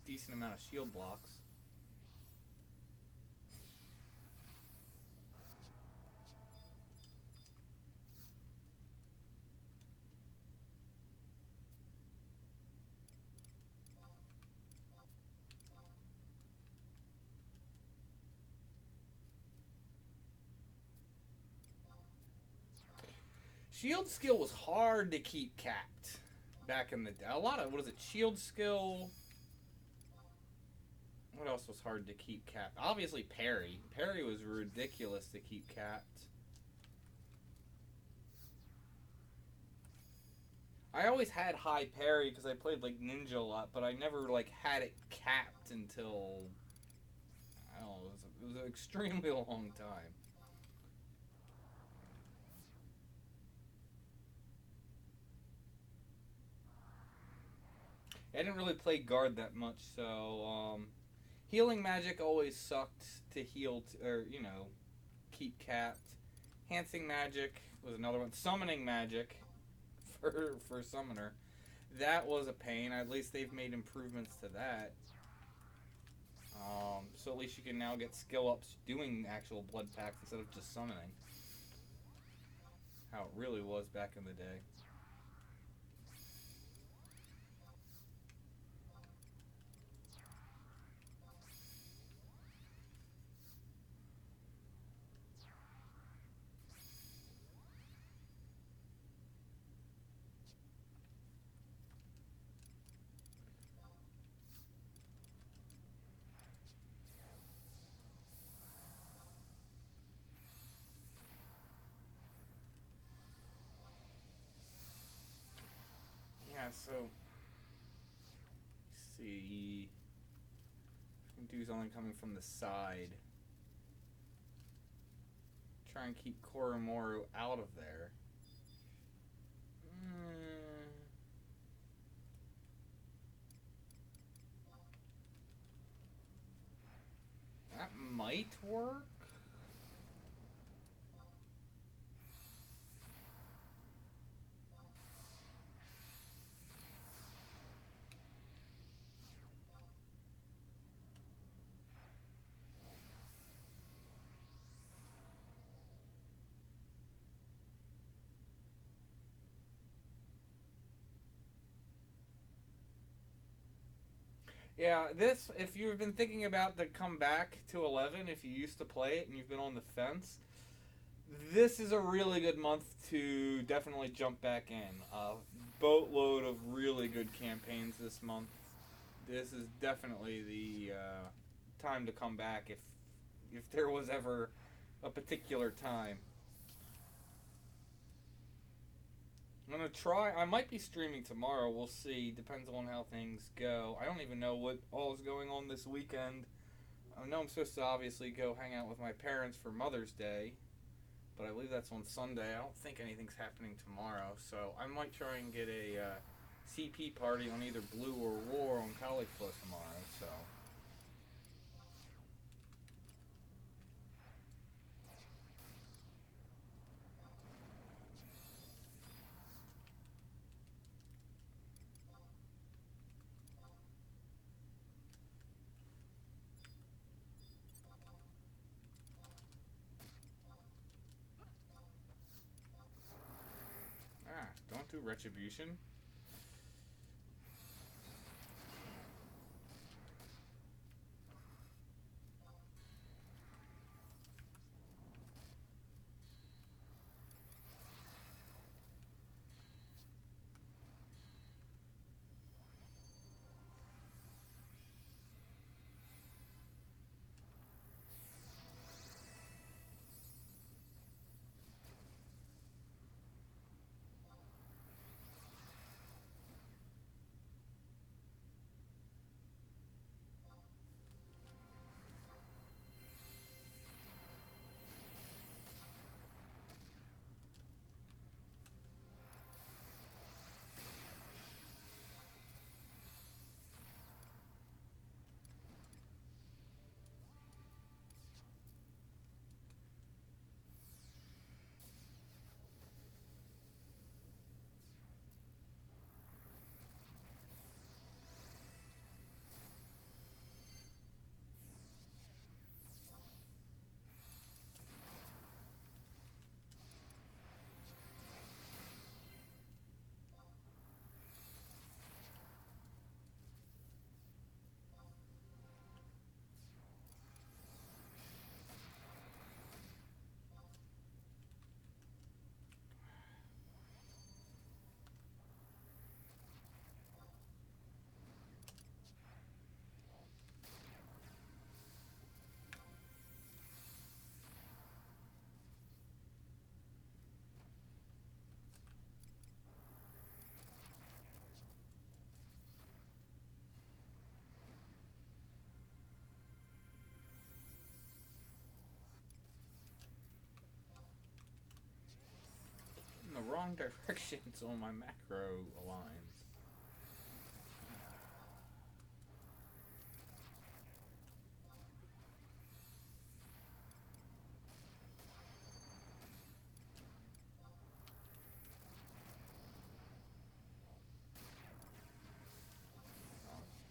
decent amount of shield blocks. Shield skill was hard to keep capped back in the day. A lot of, what is it, shield skill? What else was hard to keep capped? Obviously parry. Parry was ridiculous to keep capped. I always had high parry because I played like ninja a lot, but I never like had it capped until, I don't know, it was an extremely long time. I didn't really play guard that much, so healing magic always sucked to heal, or you know, keep capped. Enhancing magic was another one. Summoning magic for summoner, that was a pain. At least they've made improvements to that. So at least you can now get skill ups doing actual blood packs instead of just summoning. How it really was back in the day. so... Let's see... Dude's only coming from the side. Try and keep Koromoru out of there. That might work. Yeah, this, if you've been thinking about to come back to 11, if you used to play it and you've been on the fence, this is a really good month to definitely jump back in. A boatload of really good campaigns this month. This is definitely the time to come back if there was ever a particular time. I'm going to try. I might be streaming tomorrow. We'll see. Depends on how things go. I don't even know what all is going on this weekend. I know I'm supposed to obviously go hang out with my parents for Mother's Day, but I believe that's on Sunday. I don't think anything's happening tomorrow, so I might try and get a CP party on either Blue or War on Caulilfa tomorrow, so... Don't do Retribution. In the wrong directions on my macro lines.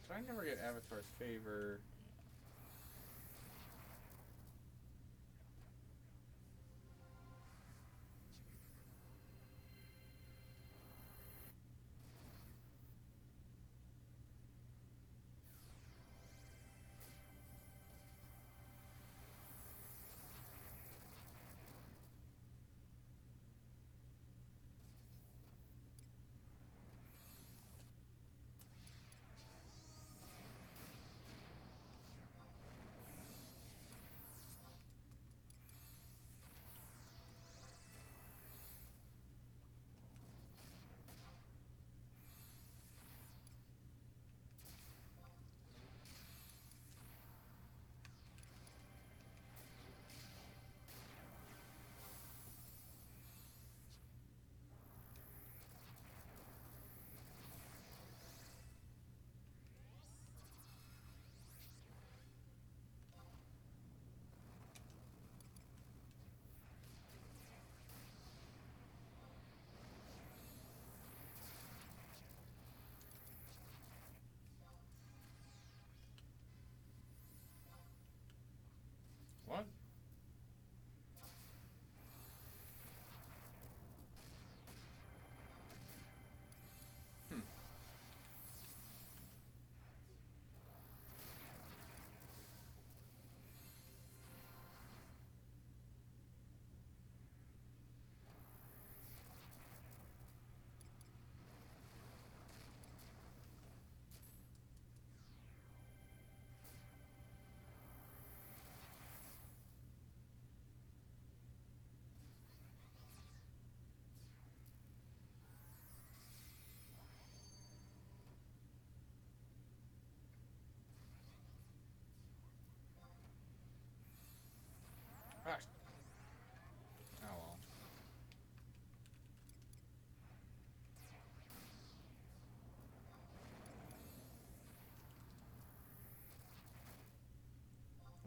Did I never get Avatar's favor?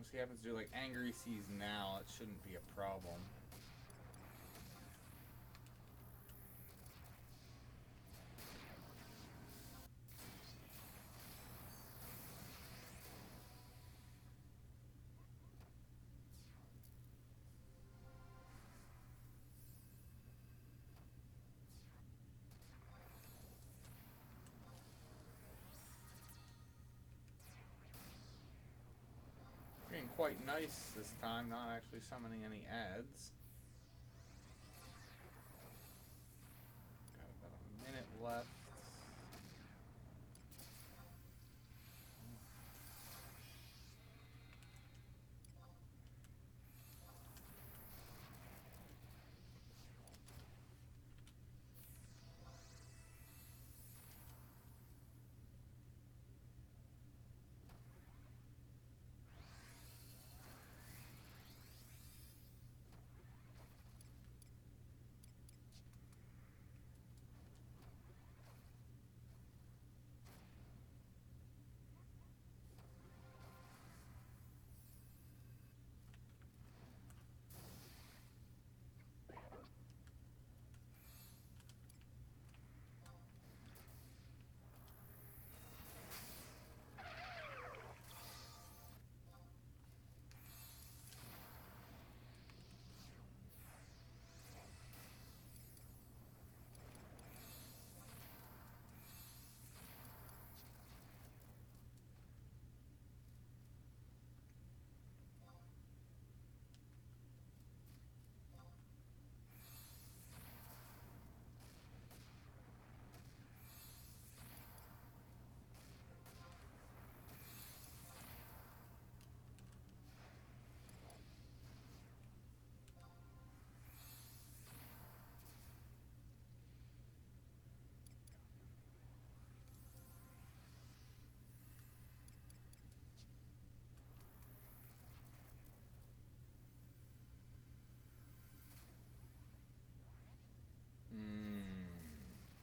Once he happens to do like Angry Seas now, it shouldn't be a problem. Being quite nice this time, not actually summoning any ads. Got about a minute left.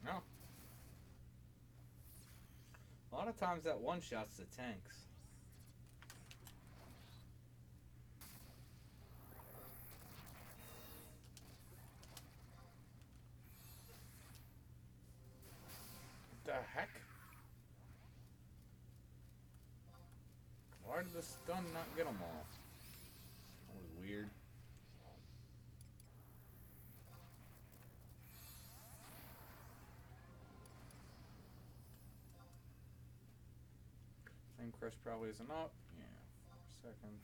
No. A lot of times that one-shots the tanks. The heck? Why did the stun not get them all? That was weird. Flame Crush probably isn't up. Yeah, 4 seconds.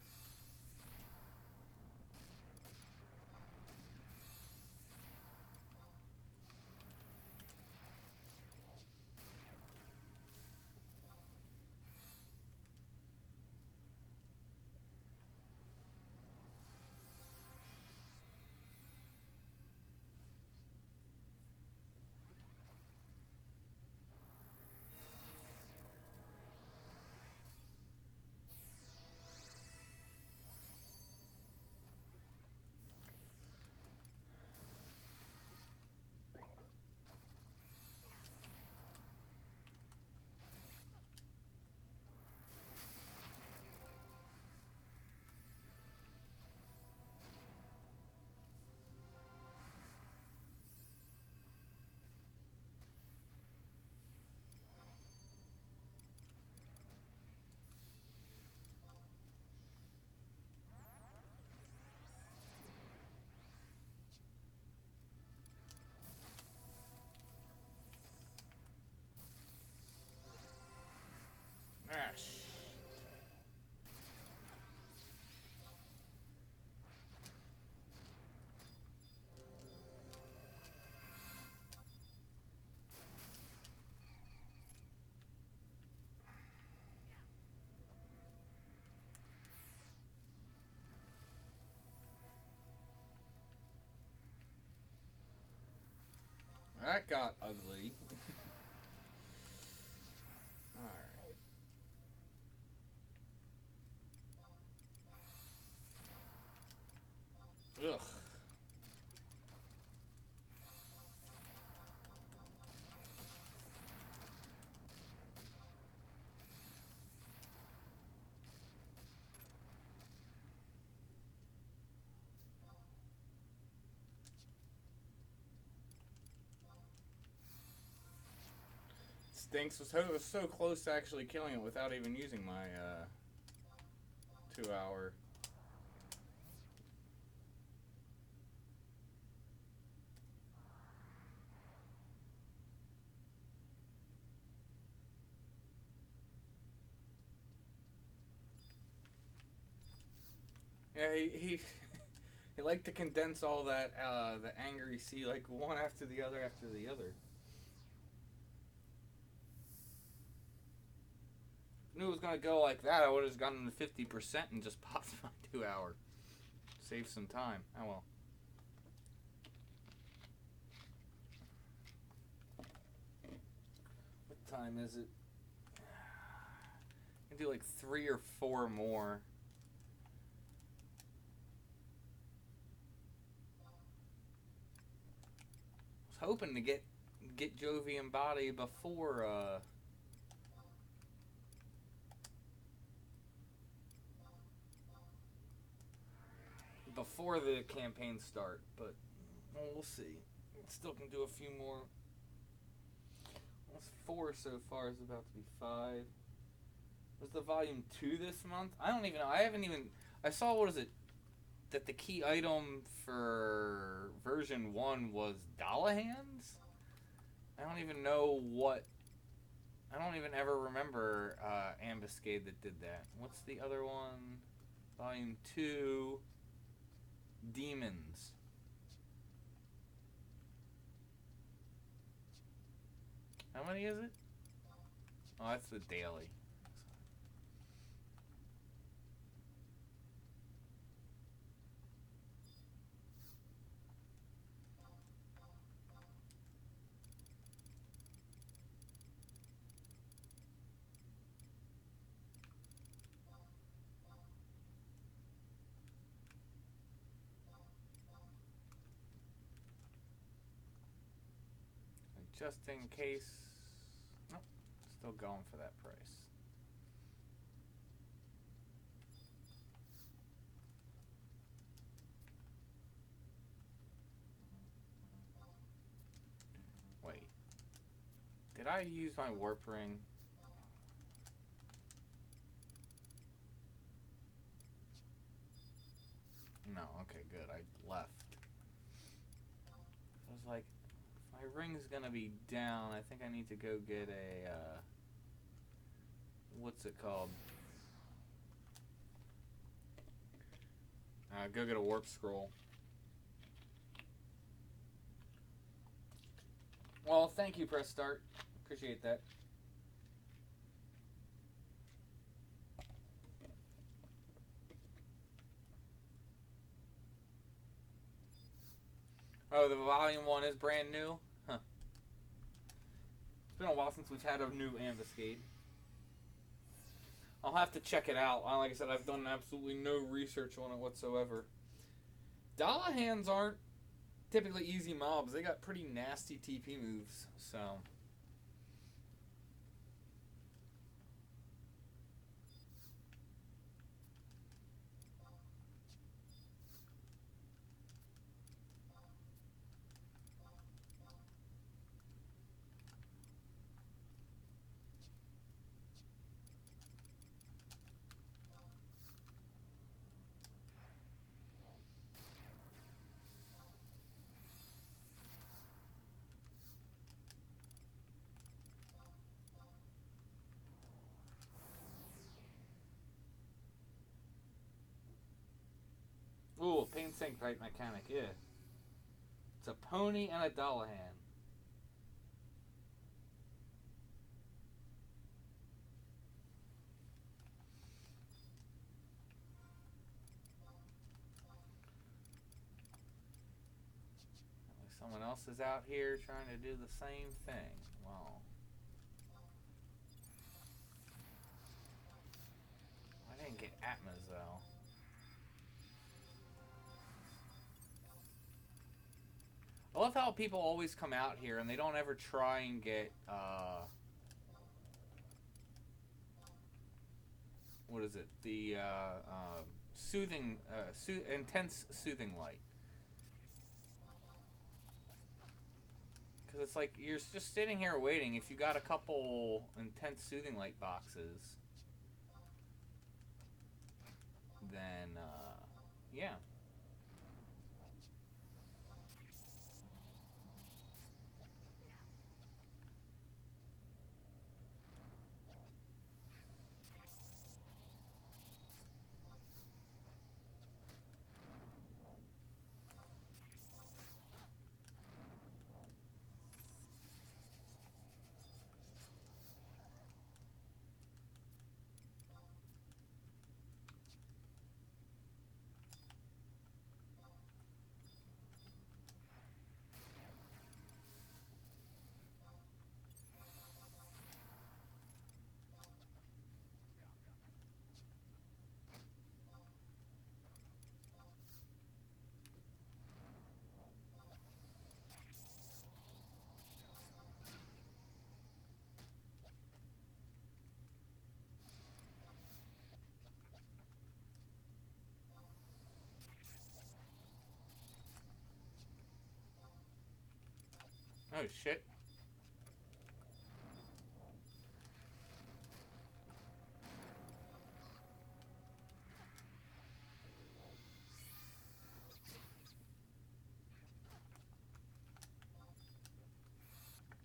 Ash. That got ugly. Alright. Ugh. stinks. Was so close to actually killing it without even using my 2-hour. Yeah, he he liked to condense all that the angry sea like one after the other after the other. Knew it was gonna go like that, I would have gotten to 50% and just popped my 2-hour. Save some time. Oh well. What time is it? I can do like 3 or 4 more. I was hoping to get Jovian body before before the campaign start, but well, we'll see. Still can do a few more. That's 4 so far. Is about to be 5. Was the volume 2 this month? I don't even know. I haven't even. I saw, what is it? That the key item for version 1 was Dollahans? I don't even know what. I don't even ever remember Ambuscade that did that. What's the other one? Volume 2. Demons. How many is it? Oh, that's the daily. Just in case. Nope. Still going for that price. Wait. Did I use my warp ring? No. Okay, good. I left. I was like, my ring's gonna be down. I think I need to go get a what's it called? Go get a warp scroll. Well, thank you, Press Start. Appreciate that. Oh, the volume 1 is brand new? Huh. It's been a while since we've had a new Ambuscade. I'll have to check it out. Like I said, I've done absolutely no research on it whatsoever. Dollahans aren't typically easy mobs. They got pretty nasty TP moves, so... Ooh, pain sync type mechanic, yeah. It's a pony and a Dollahan. Someone else is out here trying to do the same thing. Well, I didn't get Atmas though. I love how people always come out here and they don't ever try and get what is it? The soothing, intense soothing light. Because it's like you're just sitting here waiting. If you got a couple intense soothing light boxes, then yeah. Oh shit.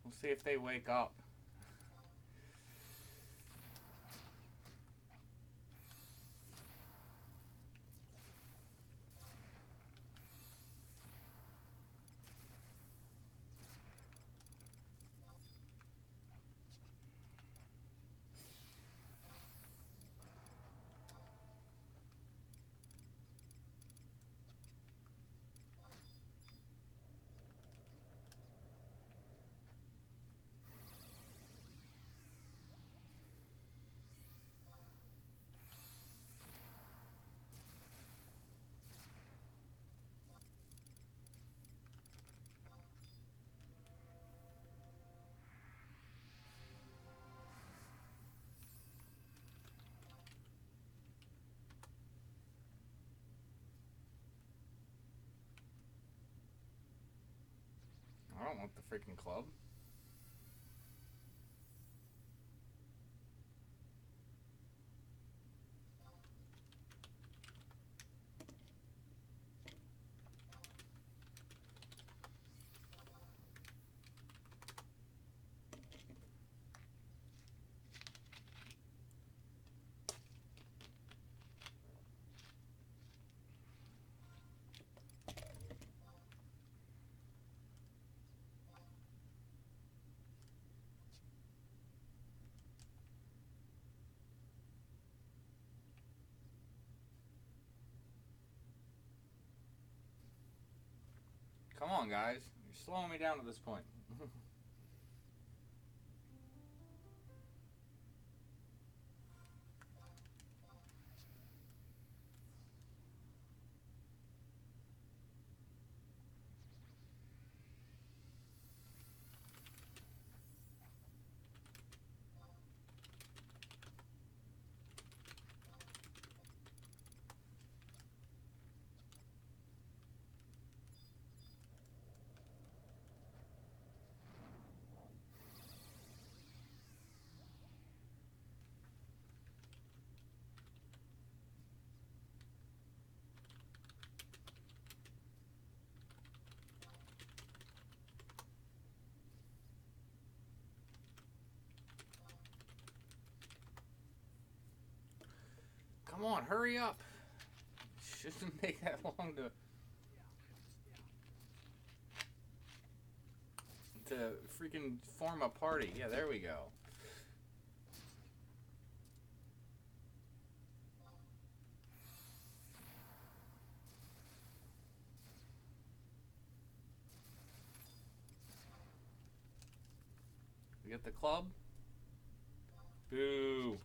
We'll see if they wake up. I don't want the freaking club. Come on, guys. You're slowing me down at this point. Come on, hurry up. Shouldn't take that long to freaking form a party. Yeah, there we go. We get the club. Boo.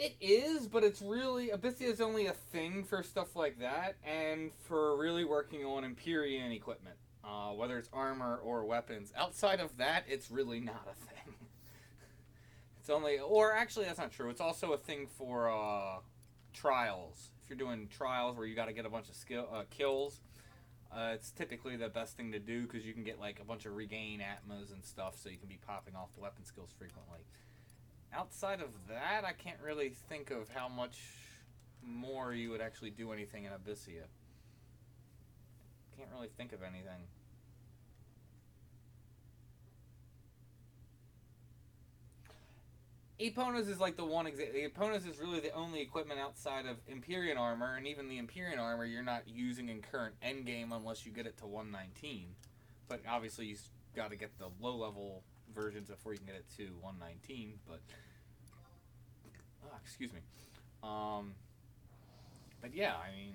It is, but it's really Abyssea is only a thing for stuff like that, and for really working on Empyrean equipment, whether it's armor or weapons. Outside of that, it's really not a thing. It's only, or actually, that's not true. It's also a thing for trials. If you're doing trials where you got to get a bunch of kills, it's typically the best thing to do because you can get like a bunch of regain atmas and stuff, so you can be popping off the weapon skills frequently. Outside of that, I can't really think of how much more you would actually do anything in Abyssea. Can't really think of anything. Epona's is like the one example. Epona's is really the only equipment outside of Empyrean armor, and even the Empyrean armor you're not using in current endgame unless you get it to 119. But obviously you got to get the low level versions before you can get it to 119. But excuse me. But yeah, I mean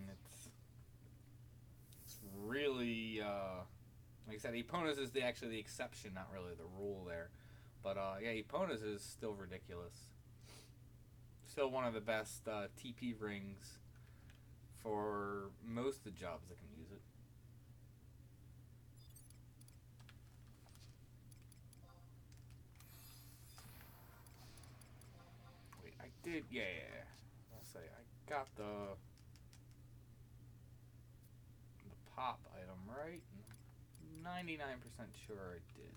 it's really like I said, Epona's is actually the exception, not really the rule there. But yeah, Epona's is still ridiculous. Still one of the best TP rings for most of the jobs that can use it. Wait, I did, yeah. I'll say I got the pop item right. 99% sure I did.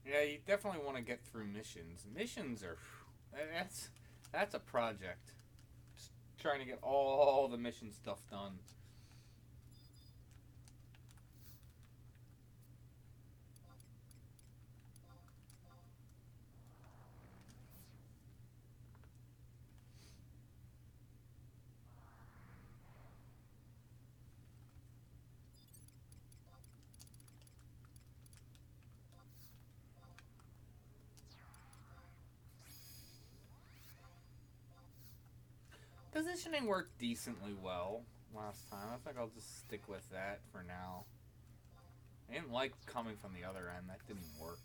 Yeah, you definitely want to get through missions. Missions are that's a project. Just trying to get all the mission stuff done. Positioning worked decently well last time. I think I'll just stick with that for now. I didn't like coming from the other end. That didn't work.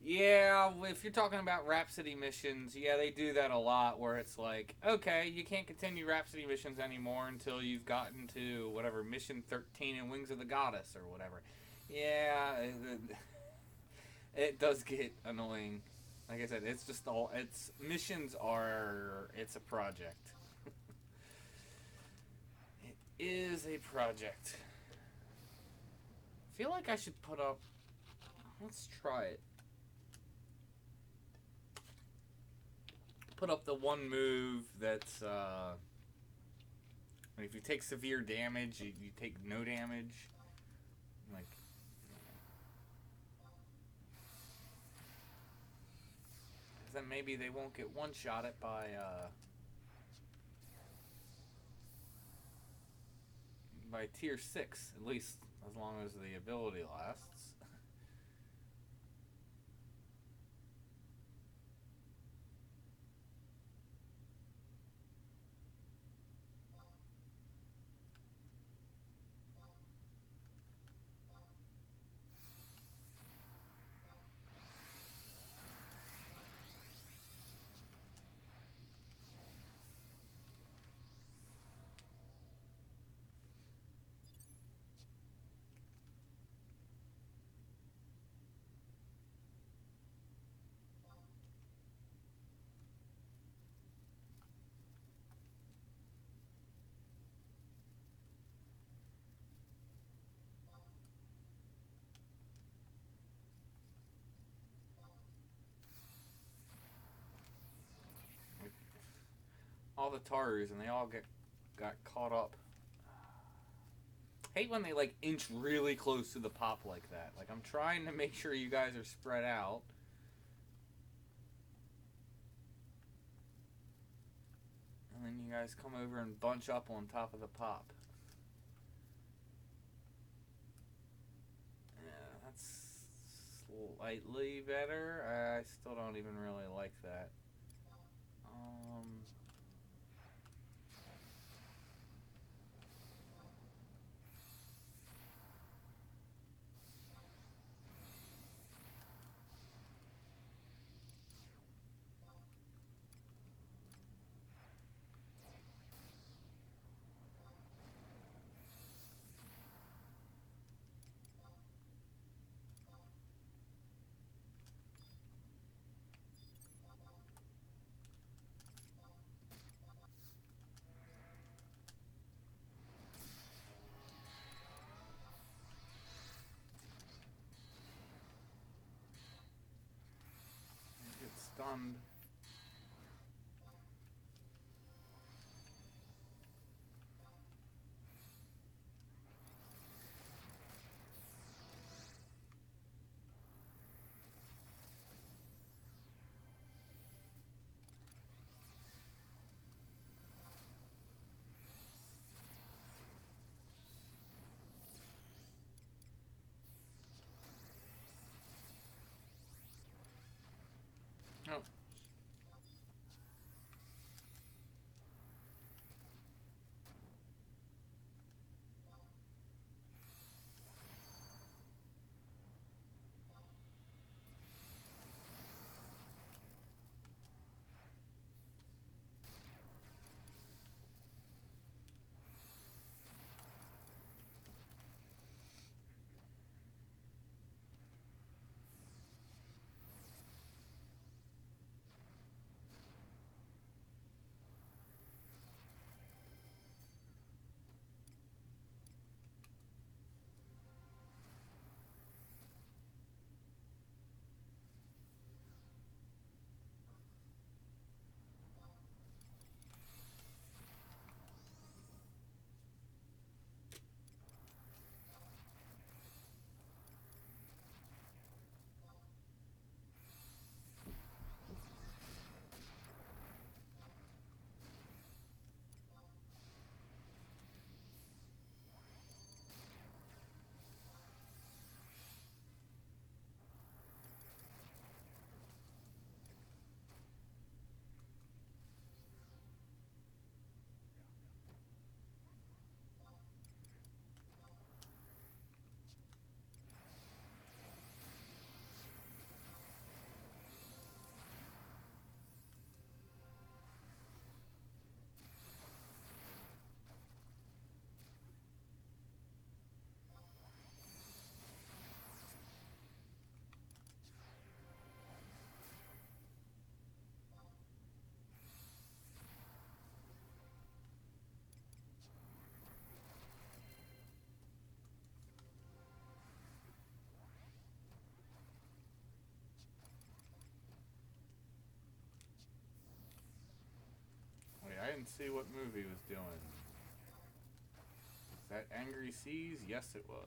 Yeah, if you're talking about Rhapsody missions, yeah, they do that a lot where it's like, okay, you can't continue Rhapsody missions anymore until you've gotten to whatever, mission 13 in Wings of the Goddess or whatever. Yeah, it does get annoying. Like I said, it's just all, missions are, it's a project. It is a project. I feel like I should put up, let's try it. Put up the one move that's if you take severe damage, you take no damage. Like, then maybe they won't get one-shotted by tier 6, at least as long as the ability lasts. all the Tarus, and they all got caught up. Hate when they like inch really close to the pop like that. Like, I'm trying to make sure you guys are spread out. And then you guys come over and bunch up on top of the pop. Yeah, that's slightly better. I still don't even really like that. Get stunned. Oh. Wait, I didn't see what move he was doing. Is that Angry Seas? Yes, it was.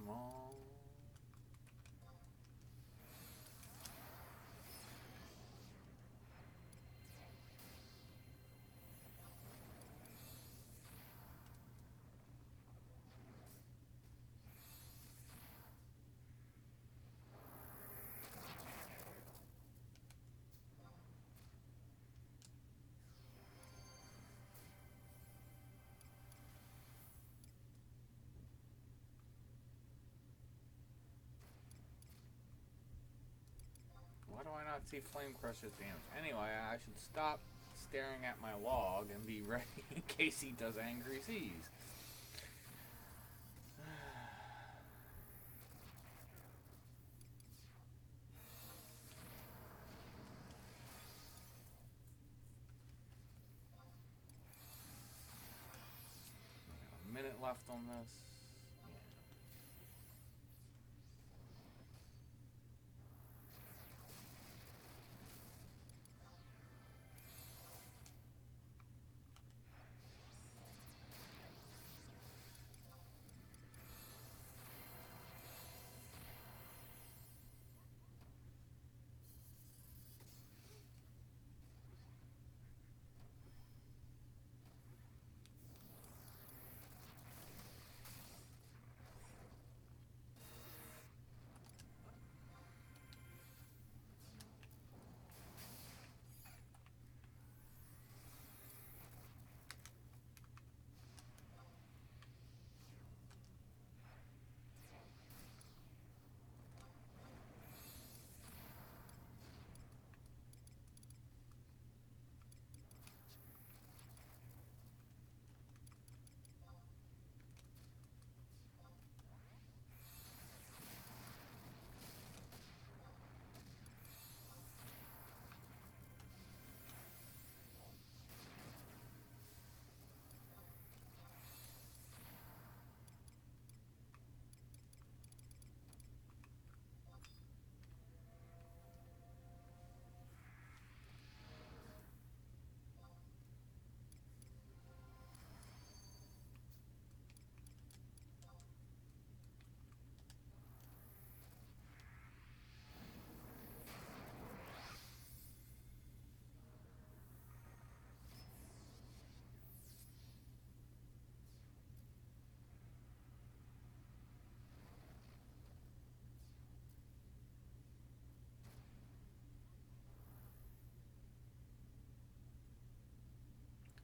on. Why do I not see Flame Crusher's damage? Anyway, I should stop staring at my log and be ready in case he does Angry Seas. A minute left on this.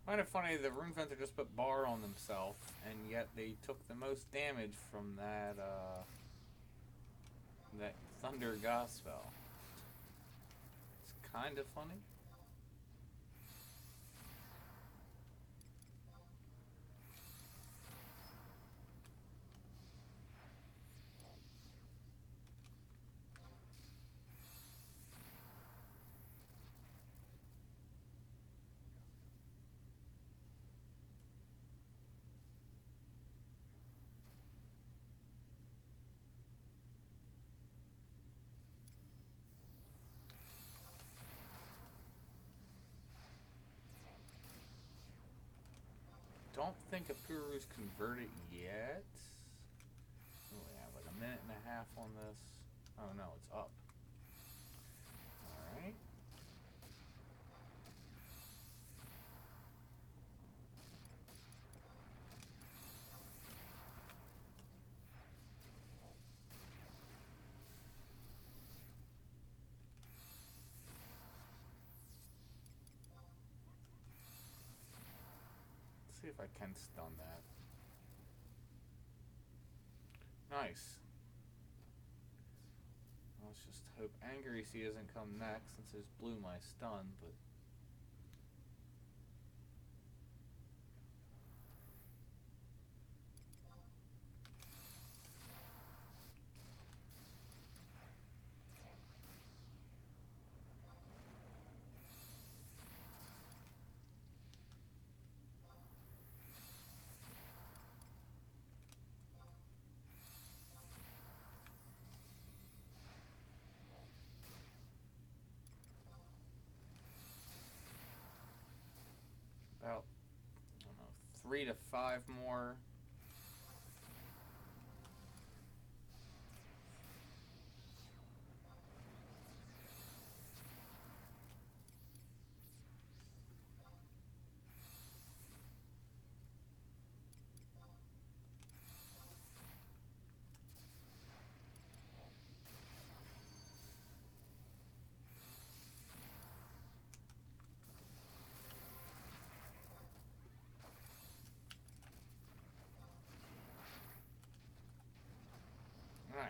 Kind of funny, the Rune Fencer just put bar on themselves, and yet they took the most damage from that, that Thunder Gospel. It's kind of funny. Don't think Apuru's converted yet. Oh, we have like a minute and a half on this. Oh no, it's up. Alright. Let's see if I can stun that. Nice. Let's just hope Angry Sea doesn't come next since it's blew my stun, but about, I don't know, 3 to 5 more.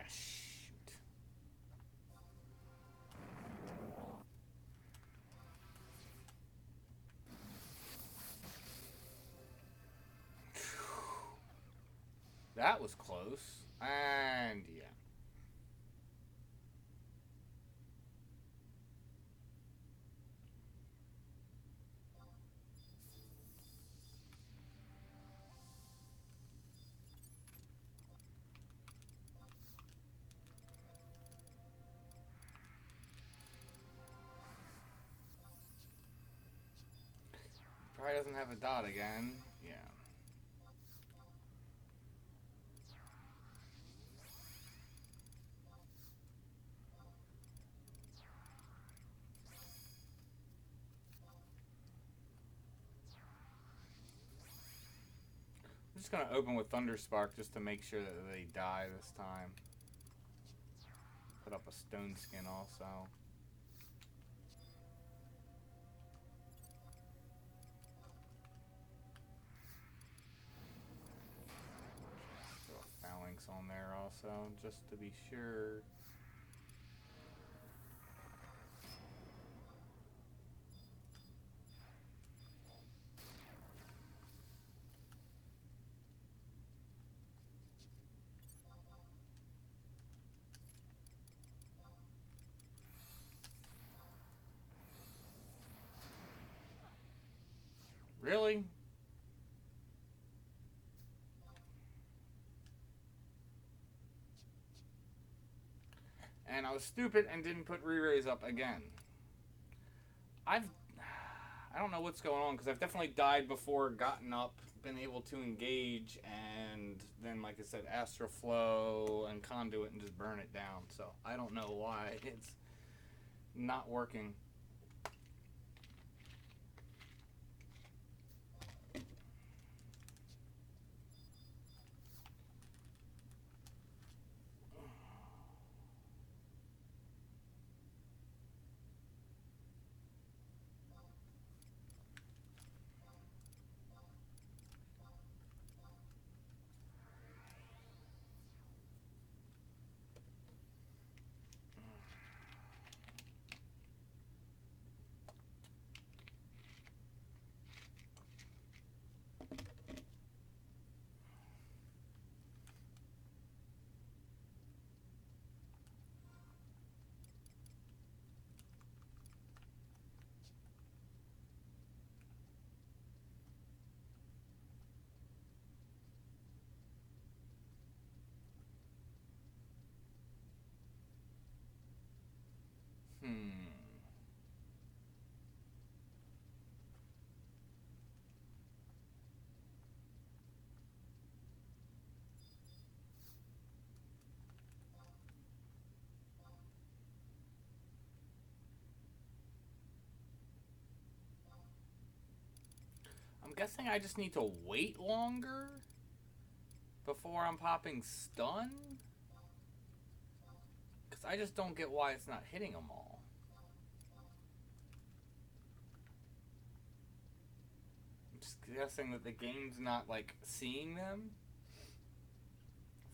shoot. That was close. And yeah. Probably doesn't have a dot again. Yeah. I'm just gonna open with Thunderspark just to make sure that they die this time. Put up a Stone Skin also. Throw a Phalanx on there also, just to be sure. Really? And I was stupid and didn't put re-raise up again. I don't know what's going on, because I've definitely died before, gotten up, been able to engage, and then, like I said, Astral Flow and Conduit and just burn it down. So I don't know why it's not working. I'm guessing I just need to wait longer before I'm popping stun? Because I just don't get why it's not hitting them all. I'm just guessing that the game's not, like, seeing them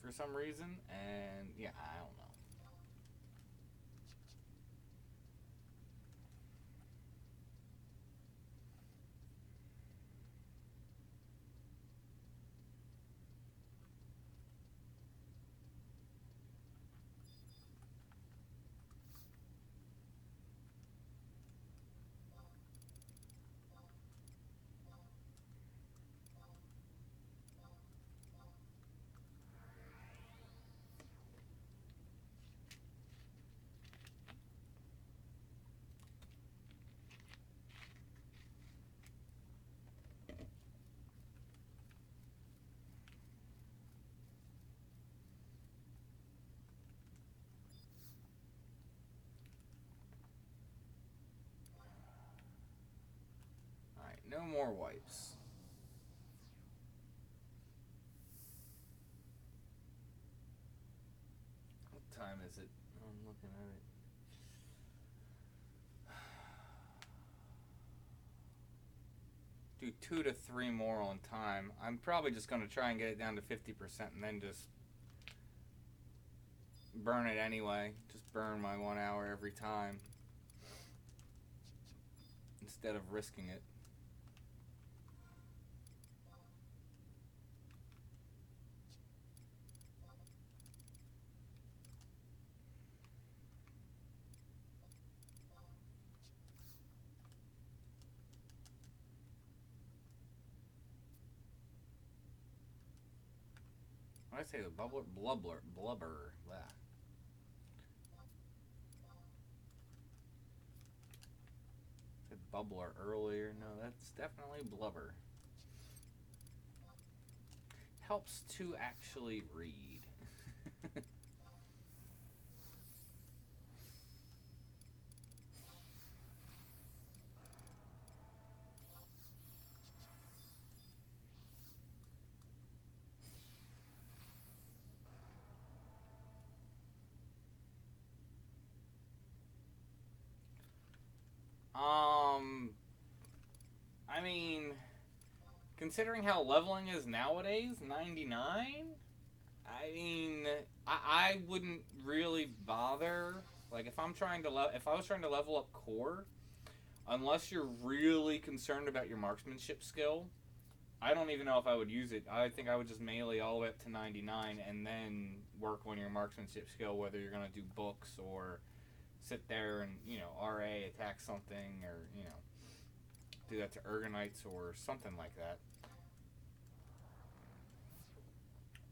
for some reason, and yeah, I don't know. Alright, no more wipes. What time is it? I'm looking at it. Do 2 to 3 more on time. I'm probably just going to try and get it down to 50% and then just burn it anyway. Just burn my 1 hour every time instead of risking it. What did I say? The blubber. Blah. I said bubbler earlier. No, that's definitely blubber. Helps to actually read. I mean, considering how leveling is nowadays, 99. I mean, I wouldn't really bother. Like if I'm trying to if I was trying to level up core, unless you're really concerned about your marksmanship skill, I don't even know if I would use it. I think I would just melee all the way up to 99 and then work on your marksmanship skill, whether you're gonna do books or sit there and RA attack something, or do that to Ergonites or something like that.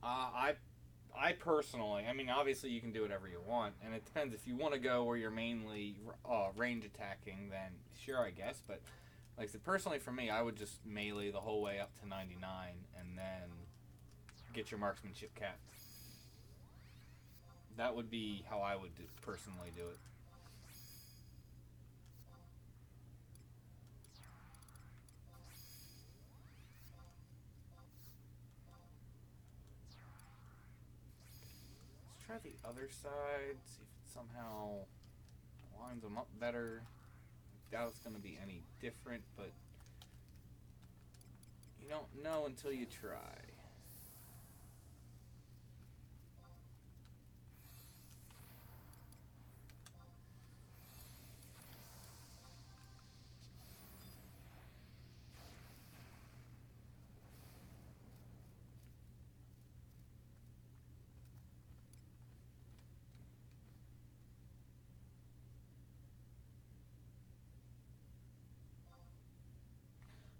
I personally, I mean, obviously you can do whatever you want, and it depends. If you want to go where you're mainly range attacking, then sure, I guess. But like I said, personally for me, I would just melee the whole way up to 99, and then get your marksmanship capped. That would be how I would personally do it. Let's try the other side, see if it somehow lines them up better. I doubt it's going to be any different, but you don't know until you try.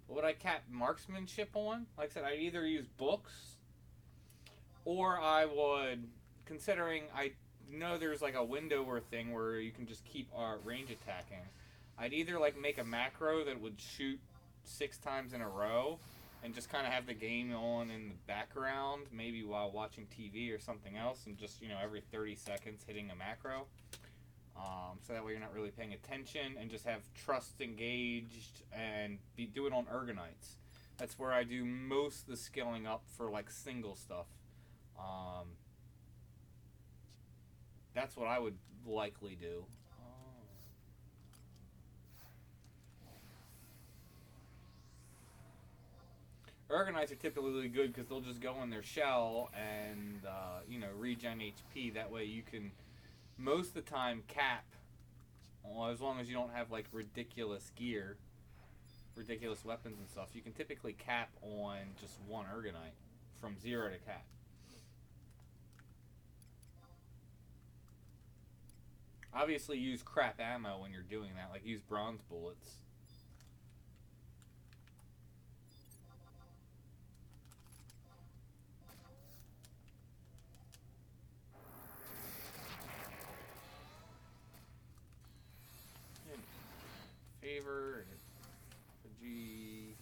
What would I cap marksmanship on? Like I said, I'd either use books, or I would, considering I know there's like a window or thing where you can just keep range attacking. I'd either like make a macro that would shoot 6 times in a row, and just kind of have the game on in the background, maybe while watching TV or something else, and just every 30 seconds hitting a macro. So that way you're not really paying attention, and just have trust engaged and do it on Ergonites. That's where I do most of the skilling up for like single stuff. Um, that's what I would likely do. Ergonites are typically good because they'll just go in their shell and regen HP. That way you can most of the time cap, well, as long as you don't have like ridiculous gear, ridiculous weapons and stuff. You can typically cap on just one Ergonite from 0 to cap. Obviously use crap ammo when you're doing that, like use bronze bullets. Favor, G.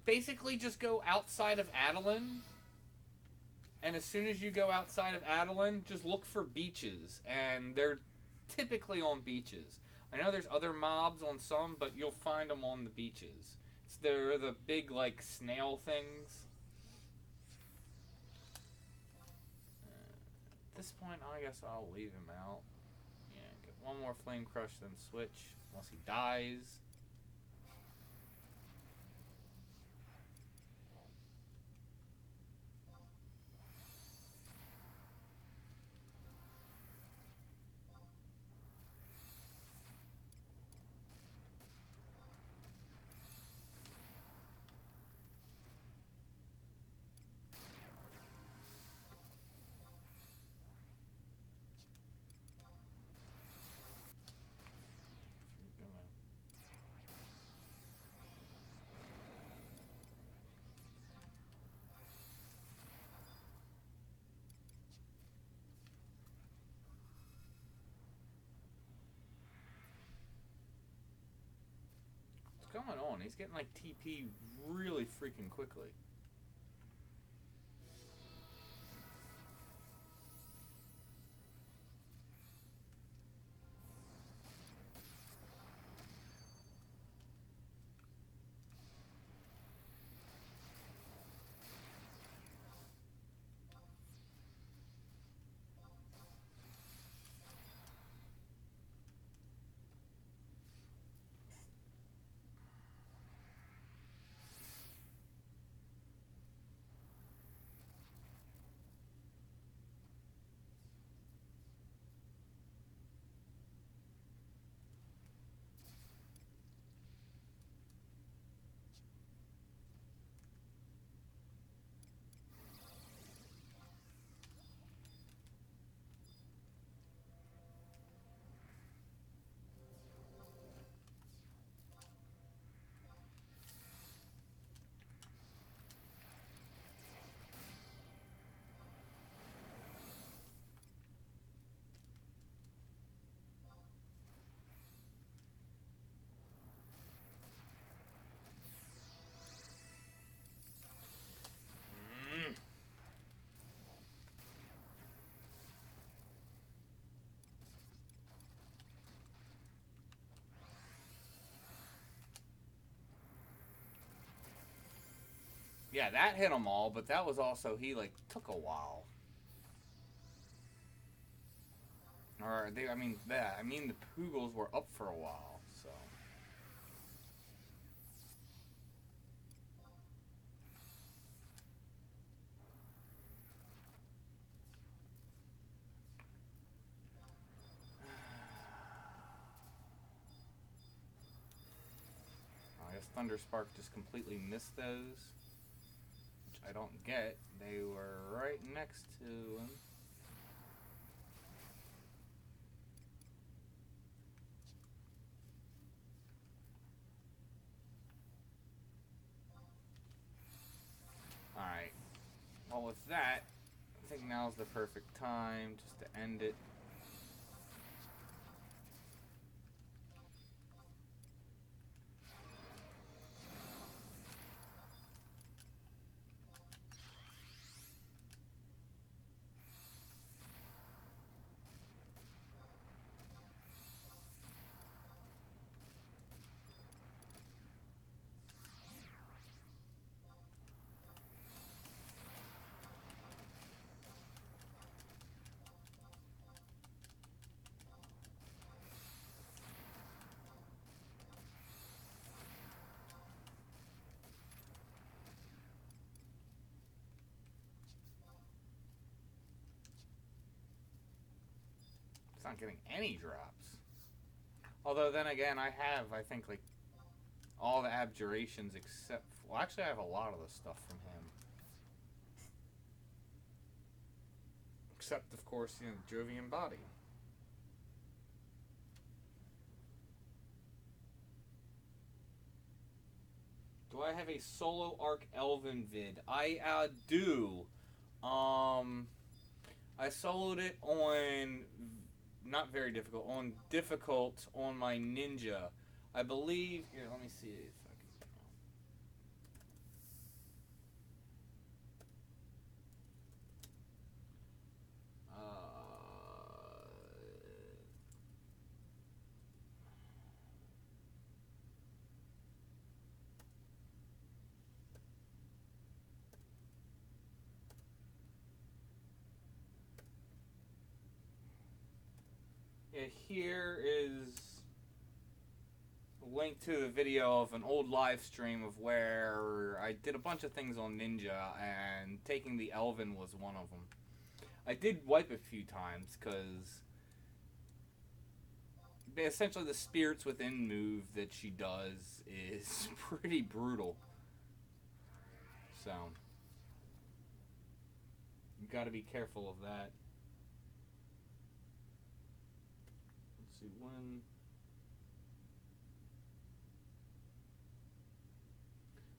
Basically just go outside of Adeline. And as soon as you go outside of Adeline, just look for beaches. And they're typically on beaches. I know there's other mobs on some, but you'll find them on the beaches. They're the big, like, snail things. At this point, I guess I'll leave him out. Yeah, get one more Flame Crush, then switch. Unless he dies. What's going on? He's getting like TP really freaking quickly. Yeah, that hit them all, but that was also, he, like, took a while. Or, I mean, the Poogles were up for a while, so. I guess Thunderspark just completely missed those. Which I don't get. They were right next to him. Alright. Well, with that, I think now's the perfect time just to end it. It's not getting any drops. Although, then again, I think, like, all the abjurations except... Well, actually, I have a lot of the stuff from him. Except, of course, you know, Jovian body. Do I have a solo arc Elven vid? I do. I soloed it on not very difficult, on difficult on my ninja. I believe here, let me see if I can. Yeah, here is a link to the video of an old live stream of where I did a bunch of things on Ninja, and taking the Elven was one of them. I did wipe a few times because essentially the Spirits Within move that she does is pretty brutal. So you got to be careful of that. Let's see when.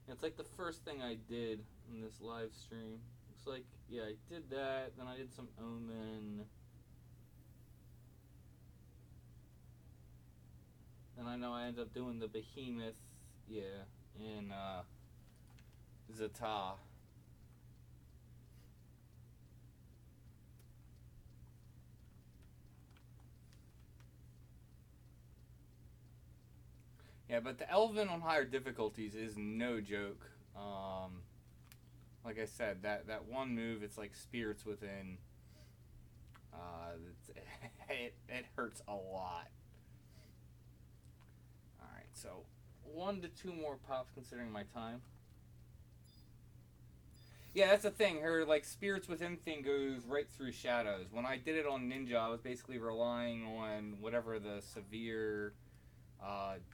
It's like the first thing I did in this live stream. Looks like, yeah, I did that, then I did some Omen. And I know I ended up doing the Behemoth, yeah, in Zata. Yeah, but the Elven on higher difficulties is no joke. Like I said, that one move, it's like Spirits Within. It hurts a lot. Alright, so 1 to 2 more pops considering my time. Yeah, that's the thing. Her like Spirits Within thing goes right through shadows. When I did it on Ninja, I was basically relying on whatever the severe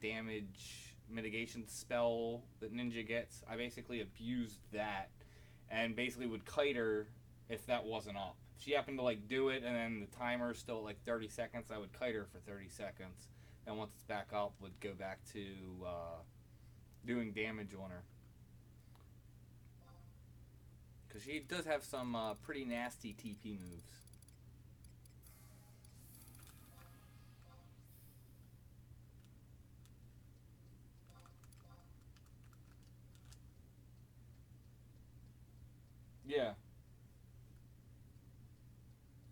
damage mitigation spell that Ninja gets. I basically abused that, and basically would kite her if that wasn't up. If she happened to like do it, and then the timer's still at like 30 seconds, I would kite her for 30 seconds. Then once it's back up, would go back to doing damage on her. Because she does have some pretty nasty TP moves. Yeah.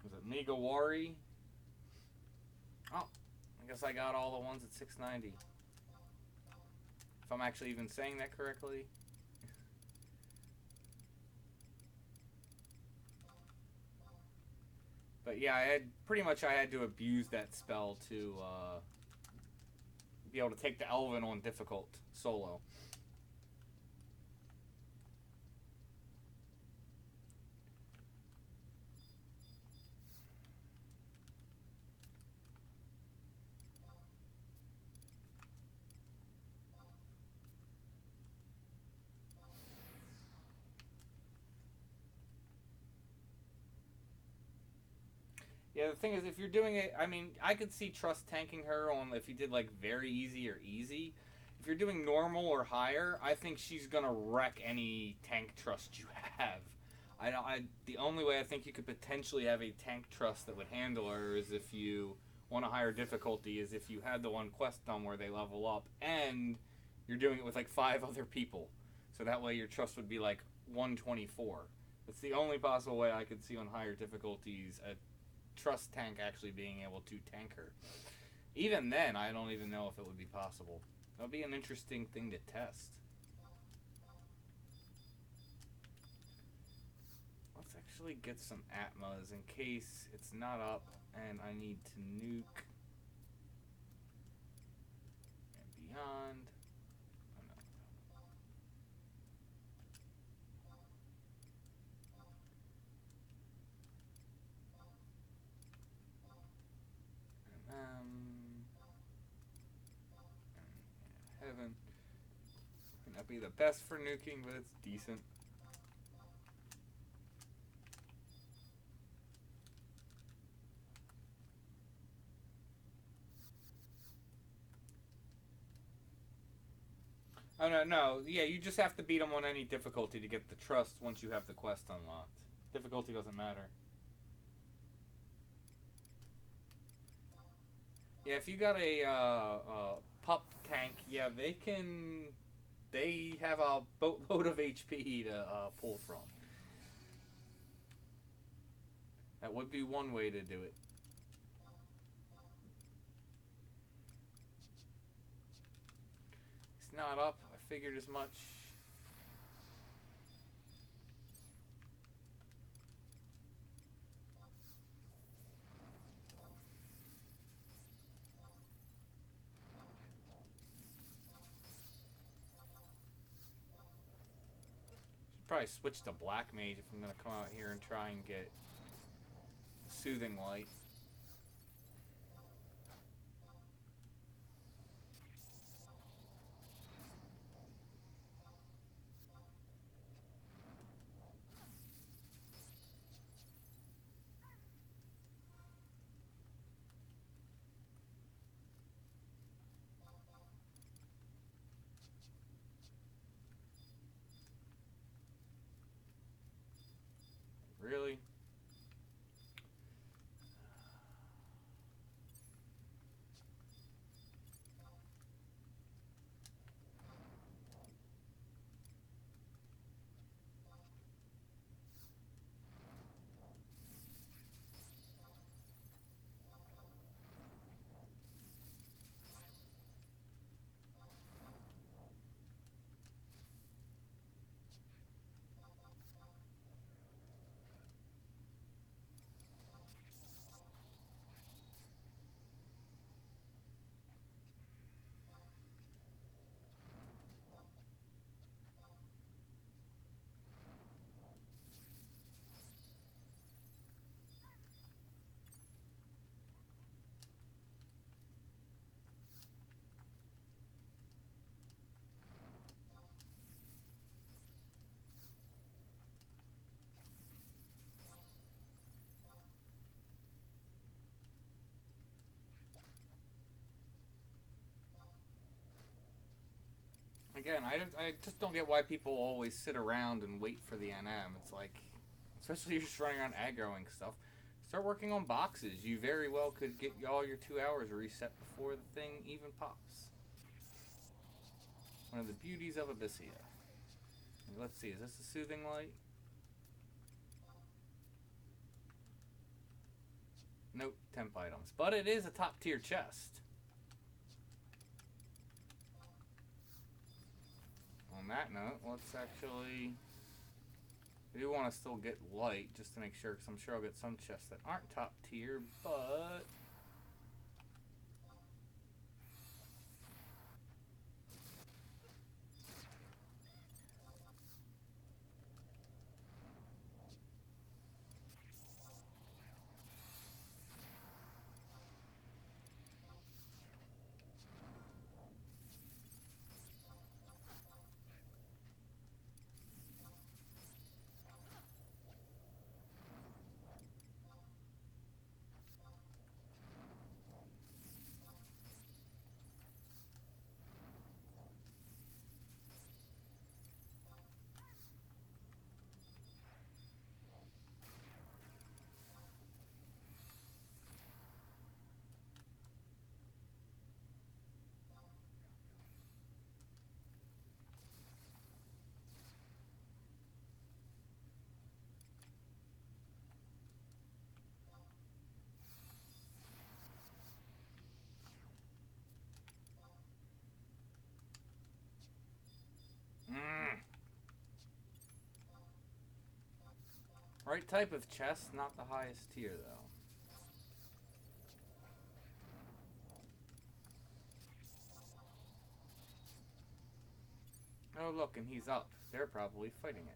Was it Megawari? Oh, I guess I got all the ones at 690. If I'm actually even saying that correctly. But yeah, I had to abuse that spell to be able to take the Elven on difficult solo. Yeah, the thing is, if you're doing it, I mean, I could see Trust tanking her on if you did like very easy or easy. If you're doing normal or higher, I think she's gonna wreck any tank Trust you have. The only way I think you could potentially have a tank Trust that would handle her is if you want a higher difficulty, is if you had the one quest done where they level up and you're doing it with like 5 other people. So that way your Trust would be like 124. That's the only possible way I could see on higher difficulties a Trust tank actually being able to tank her. Even then, I don't even know if it would be possible. That would be an interesting thing to test. Let's actually get some Atmas in case it's not up and I need to nuke. And beyond. Heaven. Might not be the best for nuking, but it's decent. Oh, no. Yeah, you just have to beat them on any difficulty to get the Trust once you have the quest unlocked. Difficulty doesn't matter. Yeah, if you got a pup tank, yeah, they have a boatload of HP to pull from. That would be one way to do it. It's not up. I figured as much. probably switch to Black Mage if I'm gonna come out here and try and get Soothing Light. Really? Again, I just don't get why people always sit around and wait for the NM. It's like, especially if you're just running around aggroing stuff, start working on boxes. You very well could get all your 2 hours reset before the thing even pops. One of the beauties of Abyssia. Let's see, is this a Soothing Light? Nope, temp items. But it is a top tier chest. On that note, let's actually... I do want to still get light just to make sure, because I'm sure I'll get some chests that aren't top tier, but... Right type of chest, not the highest tier, though. Oh, look, and he's up. They're probably fighting it.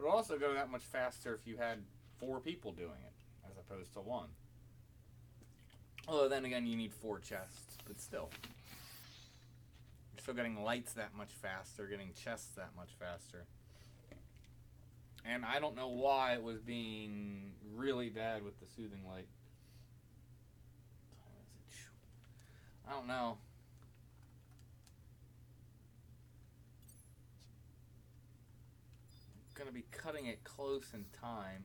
It'll also go that much faster if you had 4 people doing it, as opposed to 1. Although then again, you need 4 chests, but still. You're still getting lights that much faster, getting chests that much faster. And I don't know why it was being really bad with the soothing light. I don't know. I'm gonna be cutting it close in time.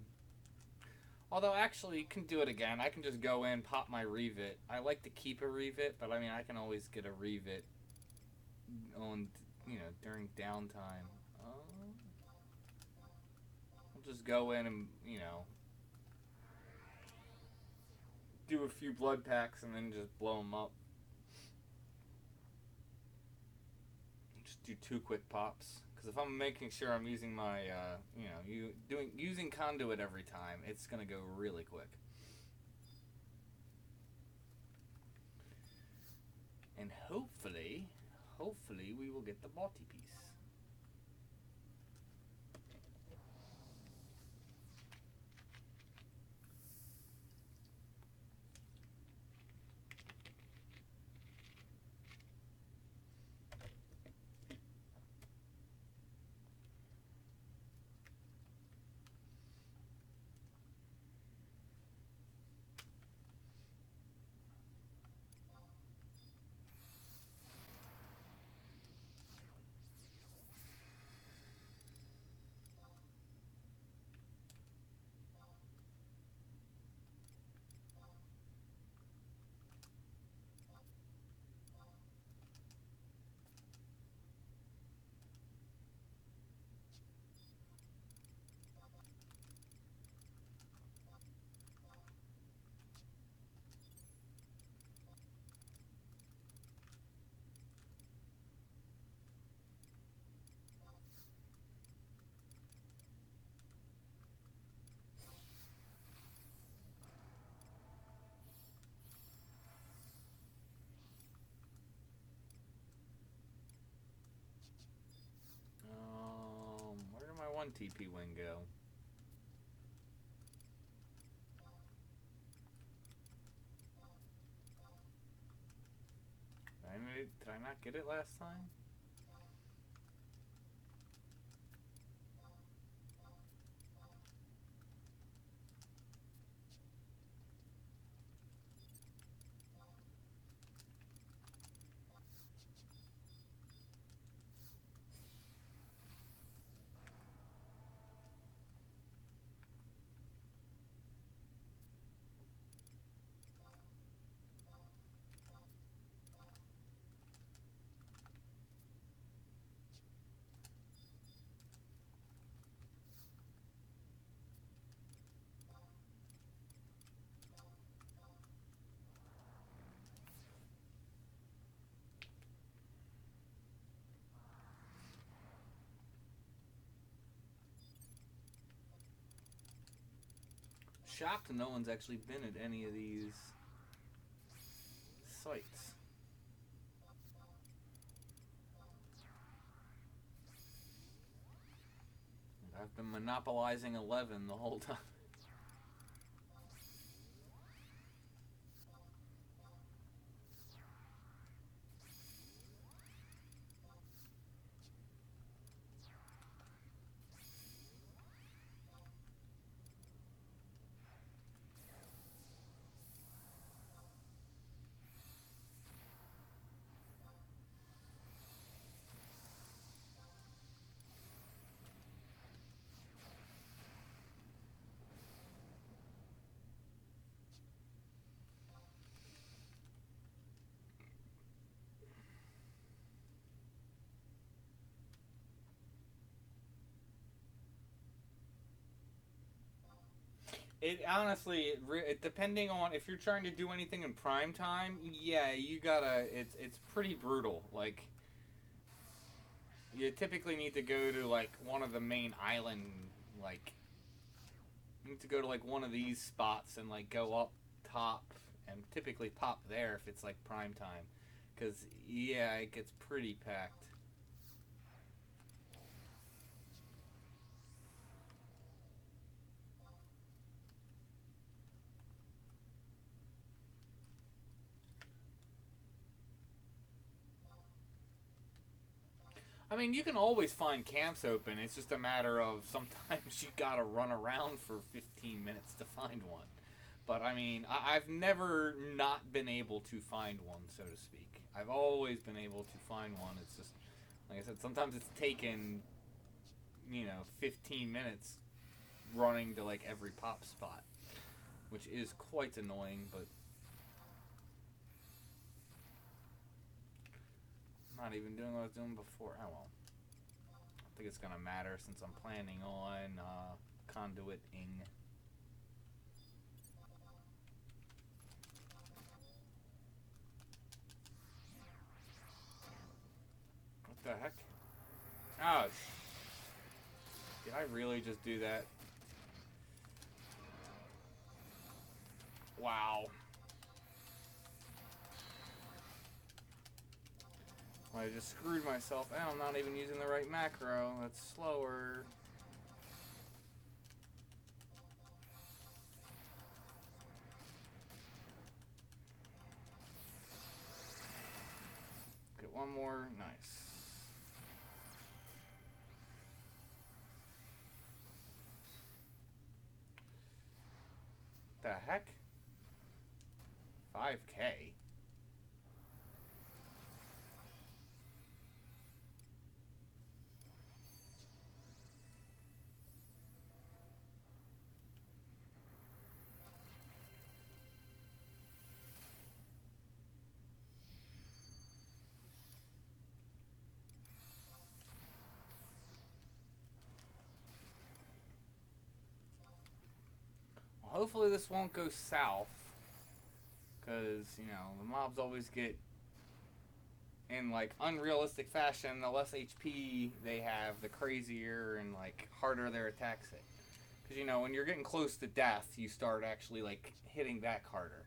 Although, actually, you can do it again. I can just go in, pop my revet. I like to keep a revet, but I mean, I can always get a revet on, you know, during downtime. I'll just go in and, you know, do a few blood packs and then just blow them up. Just do 2 quick pops. Because if I'm making sure I'm using my, you know, using conduit every time, it's going to go really quick. And hopefully we will get the body piece. Where did my 1 TP wing go? Did I not get it last time? Shocked no one's actually been at any of these sites. I've been monopolizing 11 the whole time. It honestly, depending on if you're trying to do anything in prime time, yeah, you gotta. It's pretty brutal. Like, you typically need to go to like one of the main island, like, you need to go to like one of these spots and like go up top and typically pop there if it's like prime time, because yeah, it gets pretty packed. I mean, you can always find camps open. It's just a matter of sometimes you gotta run around for 15 minutes to find one. But I mean, I've never not been able to find one, so to speak. I've always been able to find one. It's just, like I said, sometimes it's taken, 15 minutes running to like every pop spot, which is quite annoying, but I'm not even doing what I was doing before. Oh well. I don't think it's gonna matter since I'm planning on conduiting. What the heck? Oh, did I really just do that? Wow. I just screwed myself. Oh, I'm not even using the right macro. That's slower. Get one more. Nice. The heck? 5K? Well, hopefully this won't go south. Because, the mobs always get in like unrealistic fashion. The less HP they have, the crazier and like harder their attacks hit. Because when you're getting close to death, you start actually like hitting back harder.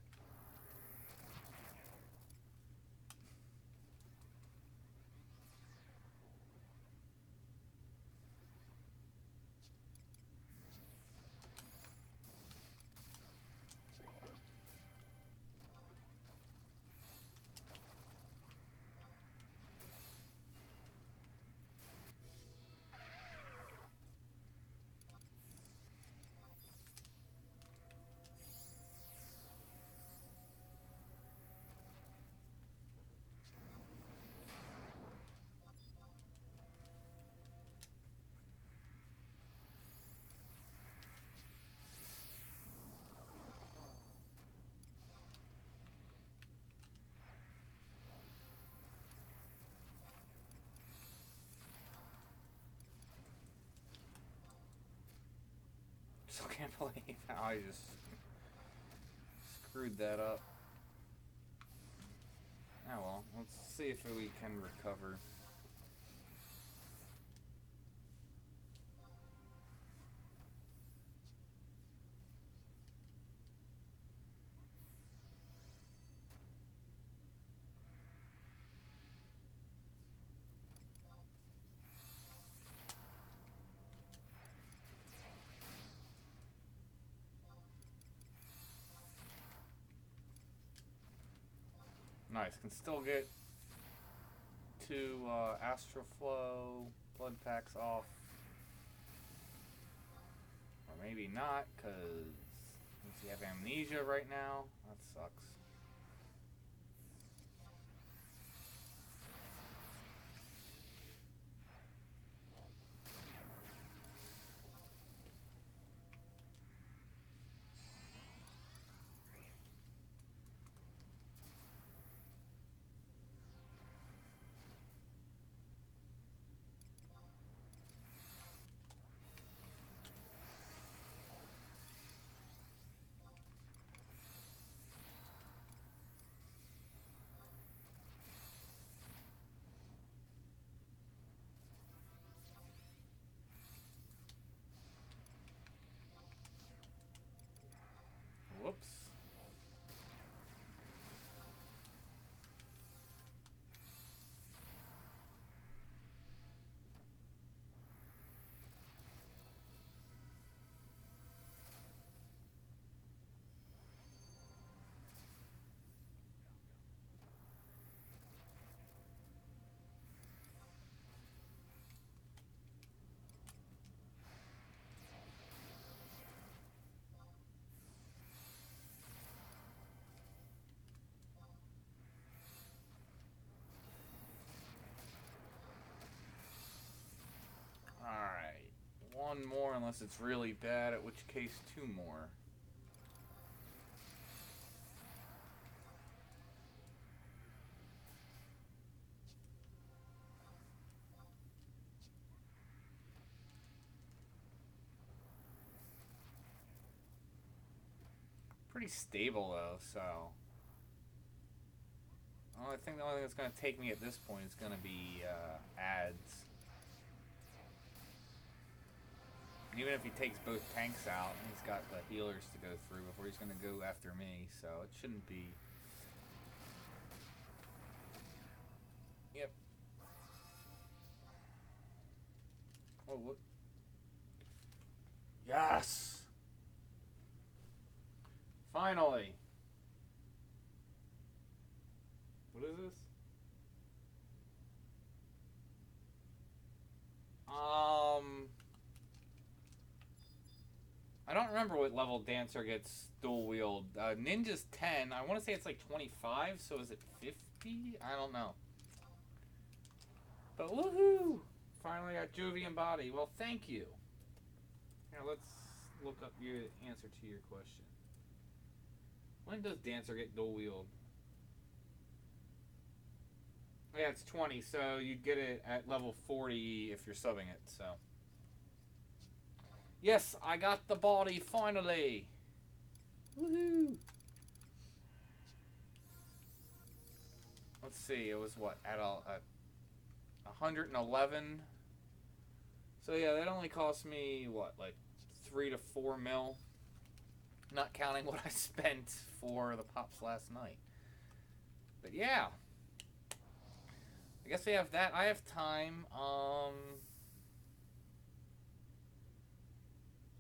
Still can't believe how I just screwed that up. Oh well, let's see if we can recover. Nice, can still get to Astral Flow, Blood Packs off. Or maybe not, because you have Amnesia right now. That sucks. Unless it's really bad, at which case 2 more. Pretty stable though, so I think the only thing that's going to take me at this point is going to be ads. Even if he takes both tanks out, he's got the healers to go through before he's going to go after me, so it shouldn't be. Yep. Oh, what? Yes! Finally! What is this? I don't remember what level Dancer gets dual wield. Ninja's 10. I want to say it's like 25, so is it 50? I don't know. But woohoo! Finally got Jovian body. Well, thank you. Now let's look up your answer to your question. When does Dancer get dual wield? Yeah, it's 20, so you'd get it at level 40 if you're subbing it, so. Yes, I got the body, finally! Woohoo! Let's see, it was what, at 111? So yeah, that only cost me, what, like 3 to 4 mil? Not counting what I spent for the pops last night. But yeah. I guess we have that. I have time. I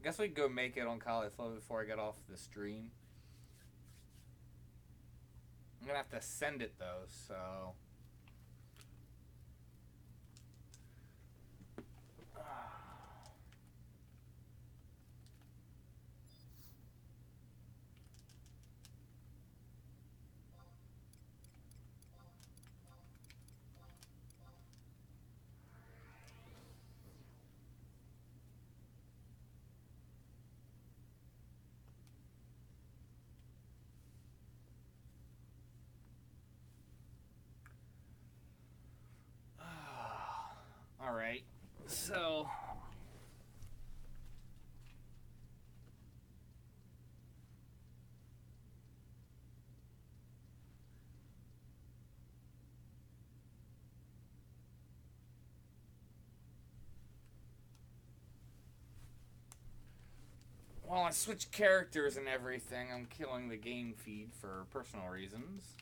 guess we could go make it on Caulilfa before I get off the stream. I'm gonna have to send it though, so. Alright, so. While I switch characters and everything, I'm killing the game feed for personal reasons.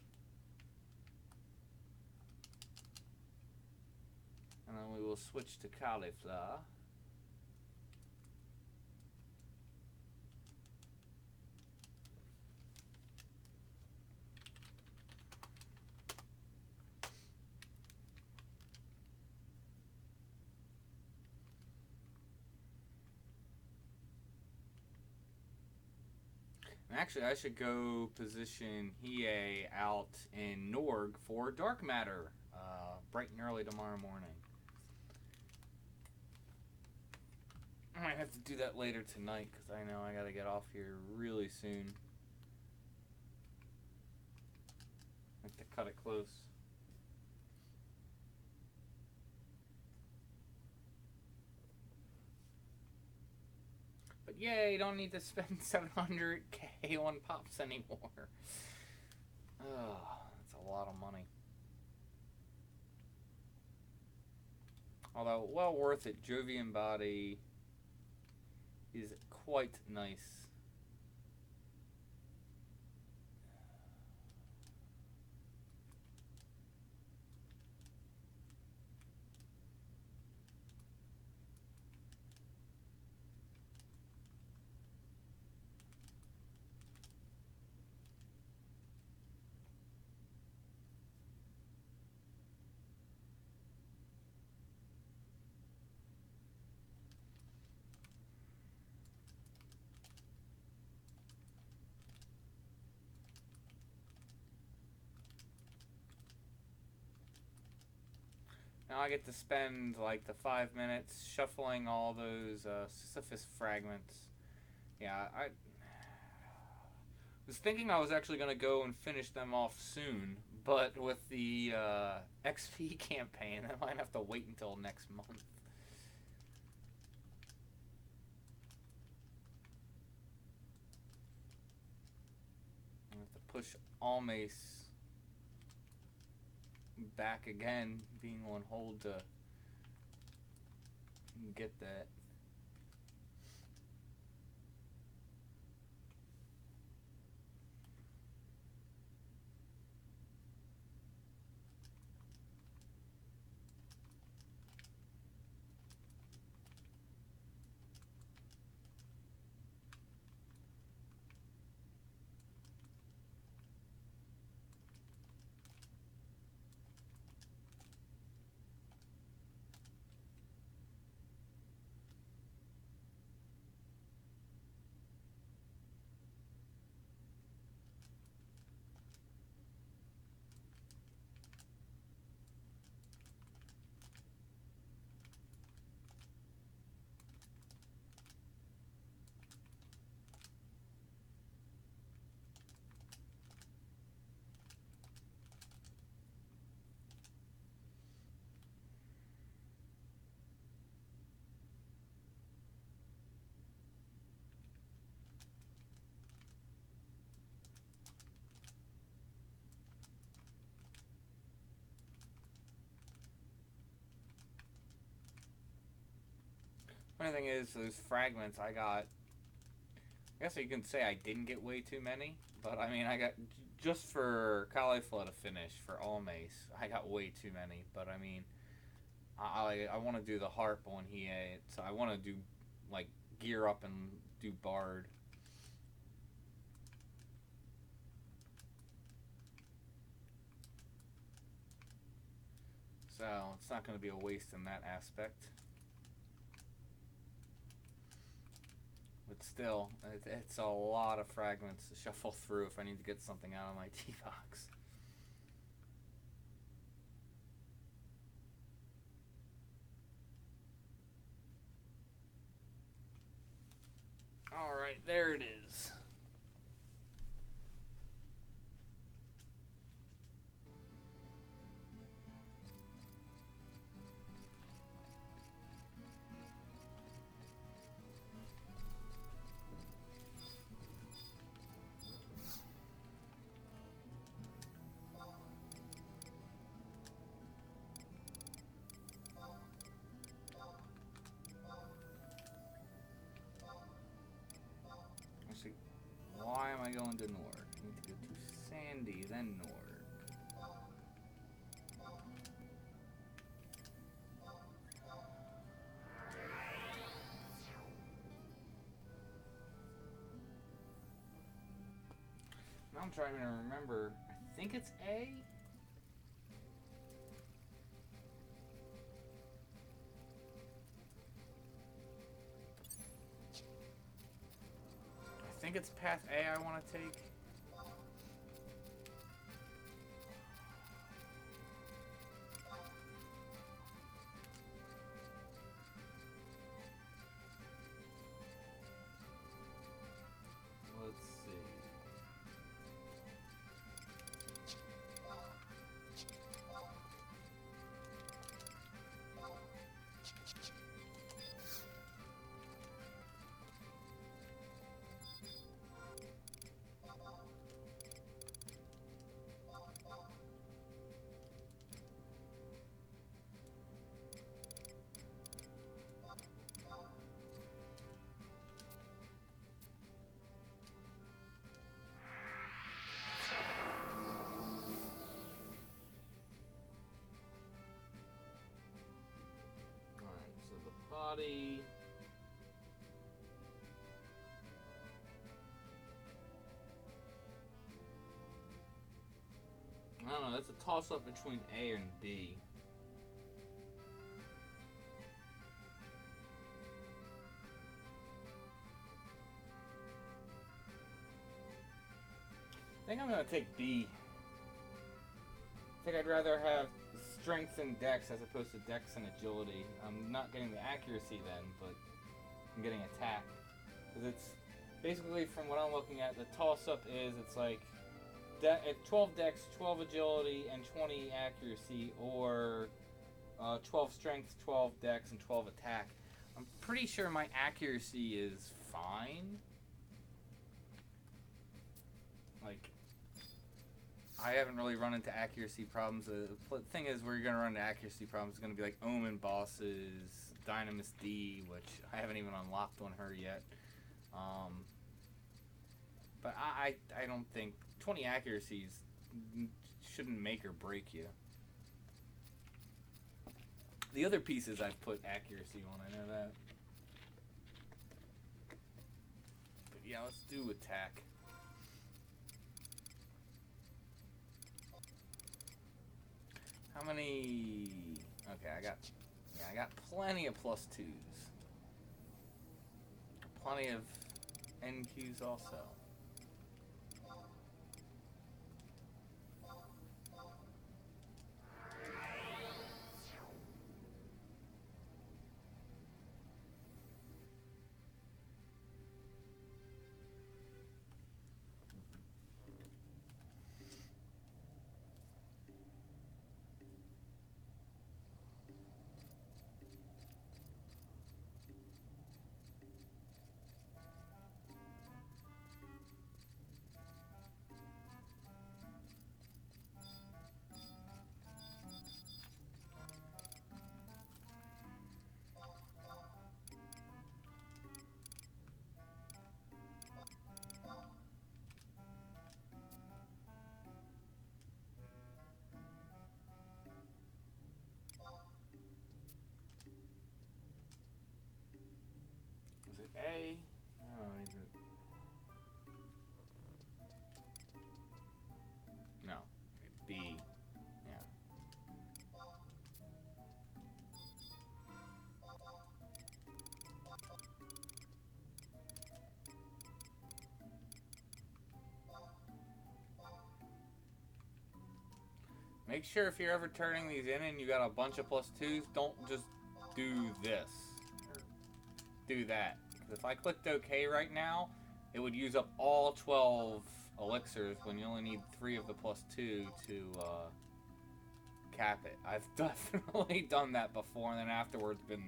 And then we will switch to Caulilfa. Actually, I should go position Hiei out in Norg for Dark Matter bright and early tomorrow morning. I might have to do that later tonight because I know I got to get off here really soon. I have to cut it close. But yay, you don't need to spend 700k on pops anymore. Oh, that's a lot of money. Although, well worth it. Jovian body is quite nice. Now I get to spend like the 5 minutes shuffling all those Sisyphus fragments. Yeah, I was thinking I was actually going to go and finish them off soon, but with the XP campaign, I might have to wait until next month. I have to push Almace back again, being on hold to get that. Funny thing is, those fragments I got, I guess you can say I didn't get way too many, but I mean, I got, just for Caulilfa to finish, for Almace, I got way too many, but I mean, I want to do the harp when he ate, so I want to do, like, gear up and do Bard. So, it's not going to be a waste in that aspect. But still, it's a lot of fragments to shuffle through if I need to get something out of my T-Box. Alright, there it is. Why am I going to Nord? I need to go to Sandy, then Nord. Now I'm trying to remember. I think it's A? I think it's path A I want to take. Let's see. Body. I don't know, that's a toss up between A and B. I think I'm gonna take B. I think I'd rather have strength and dex as opposed to dex and agility. I'm not getting the accuracy then, but I'm getting attack. Because it's basically, from what I'm looking at, the toss-up is it's like 12 dex, 12 agility, and 20 accuracy, or 12 strength, 12 dex, and 12 attack. I'm pretty sure my accuracy is fine. Like, I haven't really run into accuracy problems. The thing is, where you're going to run into accuracy problems is going to be like Omen bosses, Dynamis D, which I haven't even unlocked on her yet. But I don't think 20 accuracies shouldn't make or break you. The other pieces I've put accuracy on, I know that. But yeah, let's do attack. How many? Okay, I got plenty of plus 2s. Plenty of NQs also. Is it A? Oh, is it? No. B. Yeah. Make sure if you're ever turning these in and you got a bunch of plus 2s, don't just do this. Or do that. Because if I clicked OK right now, it would use up all 12 elixirs when you only need 3 of the plus 2 to cap it. I've definitely done that before, and then afterwards been...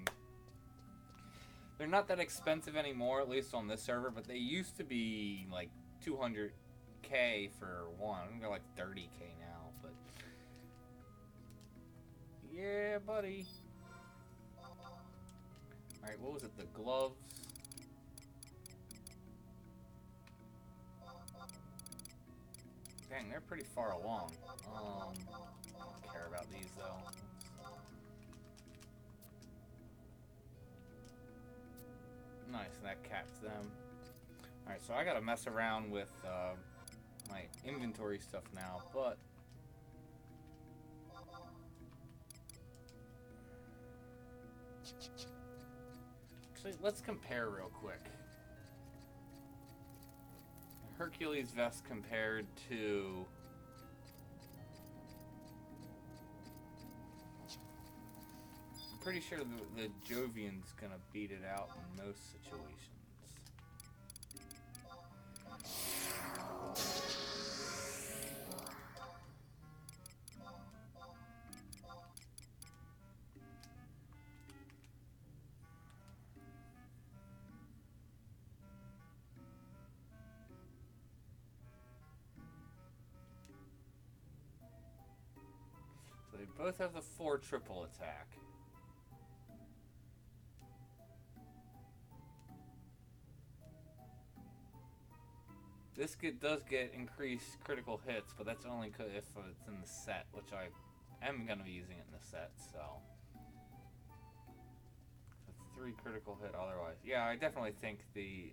They're not that expensive anymore, at least on this server, but they used to be like 200k for one. I think they're like 30k now, but... Yeah, buddy. Alright, what was it? The gloves? Dang, they're pretty far along. I don't care about these, though. Nice, that caps them. Alright, so I gotta mess around with my inventory stuff now, but... Actually, let's compare real quick. Hercules vest compared to... I'm pretty sure the Jovian's gonna beat it out in most situations. They both have the 4 triple attack. This does get increased critical hits, but that's only if it's in the set, which I am going to be using it in the set, so... That's 3 critical hit otherwise. Yeah, I definitely think the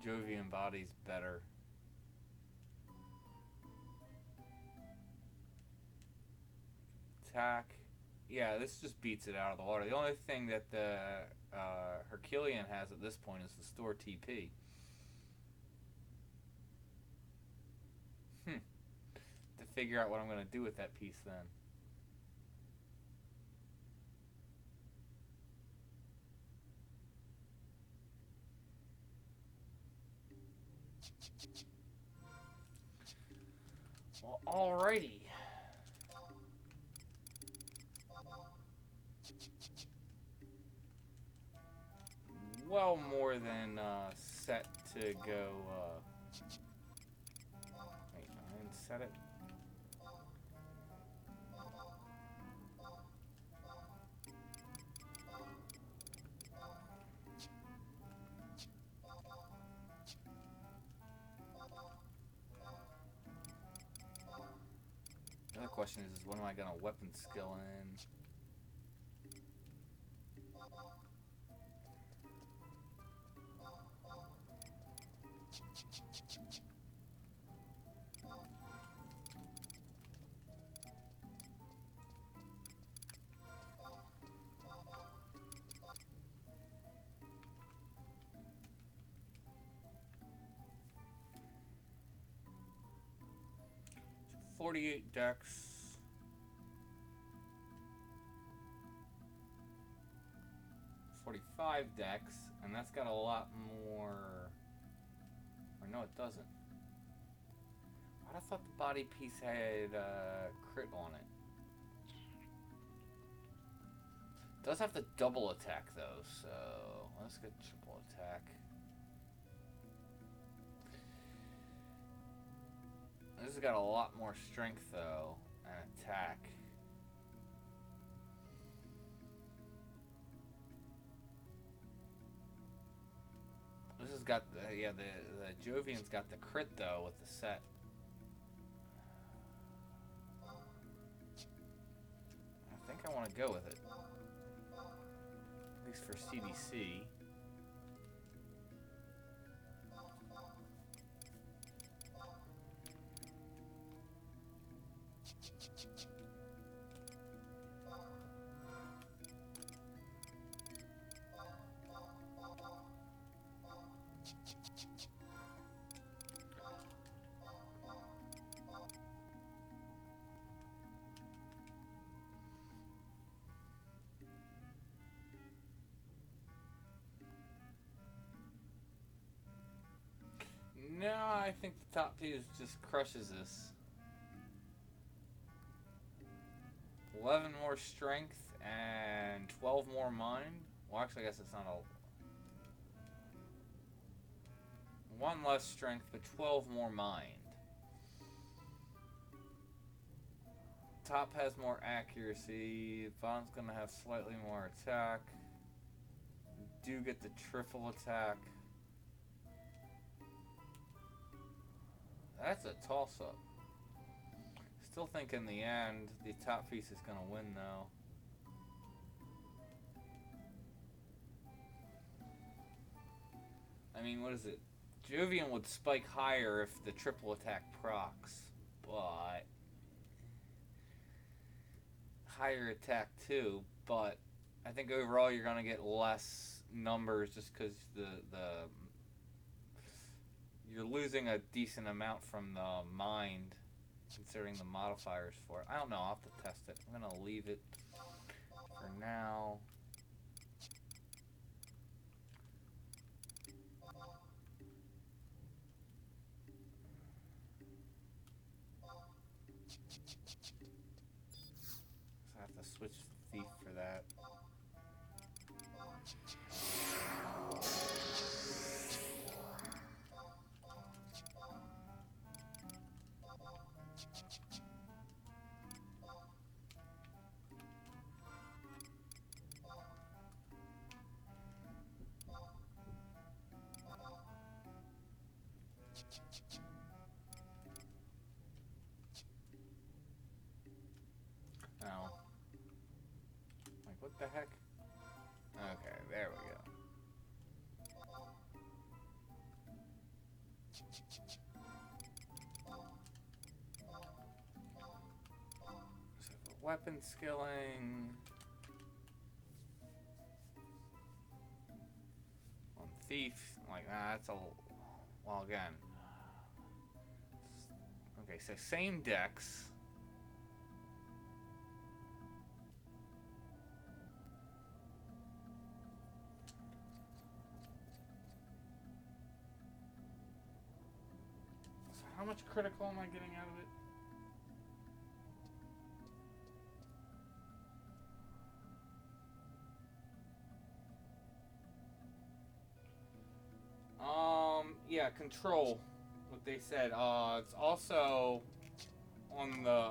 Jovian body's better. Attack. Yeah, this just beats it out of the water. The only thing that the Herculean has at this point is the store TP. To figure out what I'm going to do with that piece then. Well, alrighty. Well, more than set to go. Wait, I didn't set it. The other question is when am I gonna weapon skill in? So 48 decks. 45 decks, and that's got a lot more. Or no, it doesn't. I thought the body piece had crit on it. It does have the double attack though, so let's get triple attack. This has got a lot more strength though, and attack. This has got the the Jovian's got the crit though with the set. I think I want to go with it, at least for CDC. No, I think the top piece just crushes this. 11 more strength and 12 more mind. Well, actually, I guess it's not a... 1 less strength, but 12 more mind. Top has more accuracy. Bottom's gonna have slightly more attack. Do get the triple attack. That's a toss-up. Still think in the end, the top piece is going to win, though. I mean, what is it? Jovian would spike higher if the triple attack procs, but... higher attack, too, but I think overall you're going to get less numbers just because you're losing a decent amount from the mind, considering the modifiers for it. I don't know, I'll have to test it. I'm going to leave it for now. So I have to switch the thief for that. Oh. Like, what the heck? Okay, there we go. So for weapon skilling... on thief, like, nah, that's a... well, again... okay, so same decks... How much critical am I getting out of it? Yeah, control. What they said. It's also on the,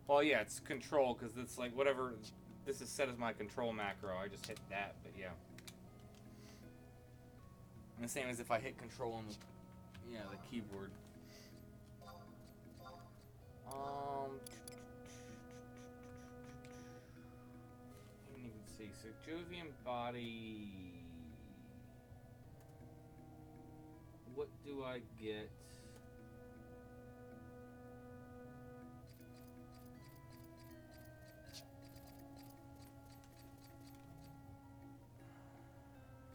well, yeah, it's control, because it's like whatever this is set as my control macro. I just hit that, but yeah. And the same as if I hit control on the, yeah, the keyboard. I didn't even see. So Jovian body. What do I get?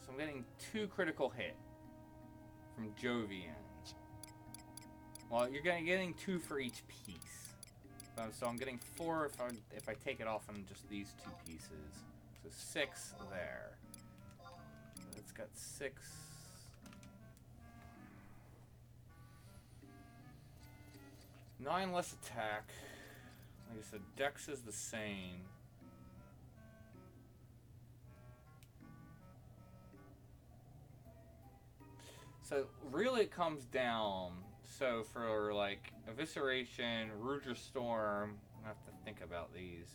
So I'm getting 2 critical hit from Jovian. Well, you're getting 2 for each piece. So I'm getting 4 if I take it off on just these 2 pieces. So 6 there. It's got 6. Nine less attack. Like I said, Dex is the same. So really it comes down, so for like Evisceration, Rudra Storm, I have to think about these.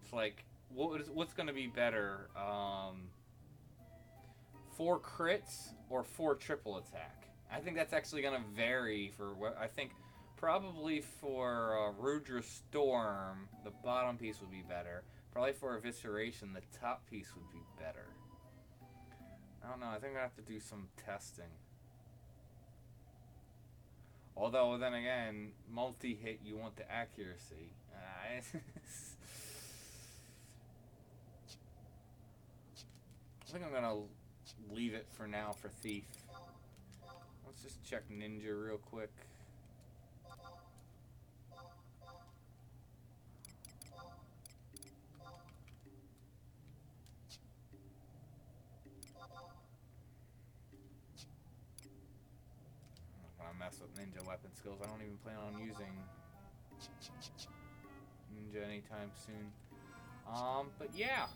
It's like, what's going to be better? 4 crits or 4 triple attack? I think that's actually going to vary for what I think. Probably for Rudra Storm, the bottom piece would be better. Probably for Evisceration, the top piece would be better. I don't know, I think I have to do some testing. Although, then again, multi-hit, you want the accuracy. I think I'm gonna leave it for now for Thief. Let's just check Ninja real quick. Mess with ninja weapon skills. I don't even plan on using ninja anytime soon. But yeah.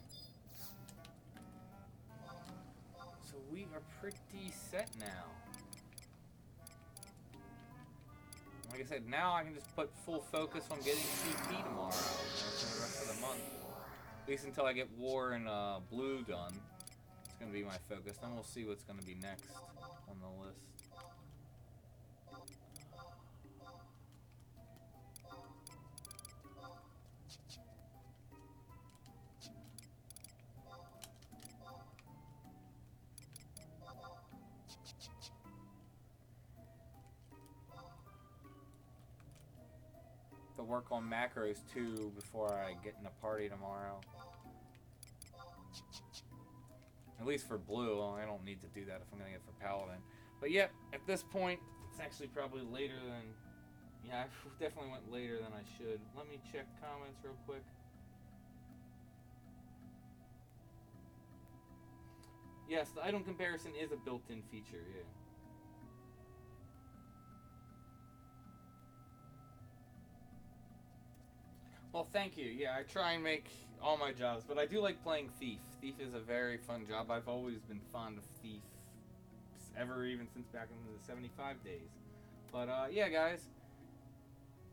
So we are pretty set now. Like I said, now I can just put full focus on getting CP tomorrow for the rest of the month. At least until I get War and Blue done. It's going to be my focus. Then we'll see what's going to be next on the list. To work on macros too before I get in a party tomorrow. At least for Blue, I don't need to do that if I'm going to get for Paladin. But yep, at this point, it's actually probably later than... Yeah, I definitely went later than I should. Let me check comments real quick. Yes, the item comparison is a built-in feature, yeah. Well, thank you. Yeah, I try and make all my jobs, but I do like playing Thief. Thief is a very fun job. I've always been fond of Thief, even since back in the 75 days. But yeah, guys,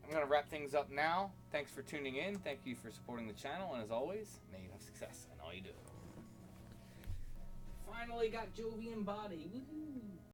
I'm going to wrap things up now. Thanks for tuning in. Thank you for supporting the channel, and as always, may you have success in all you do. Finally got Jovian body. Woohoo!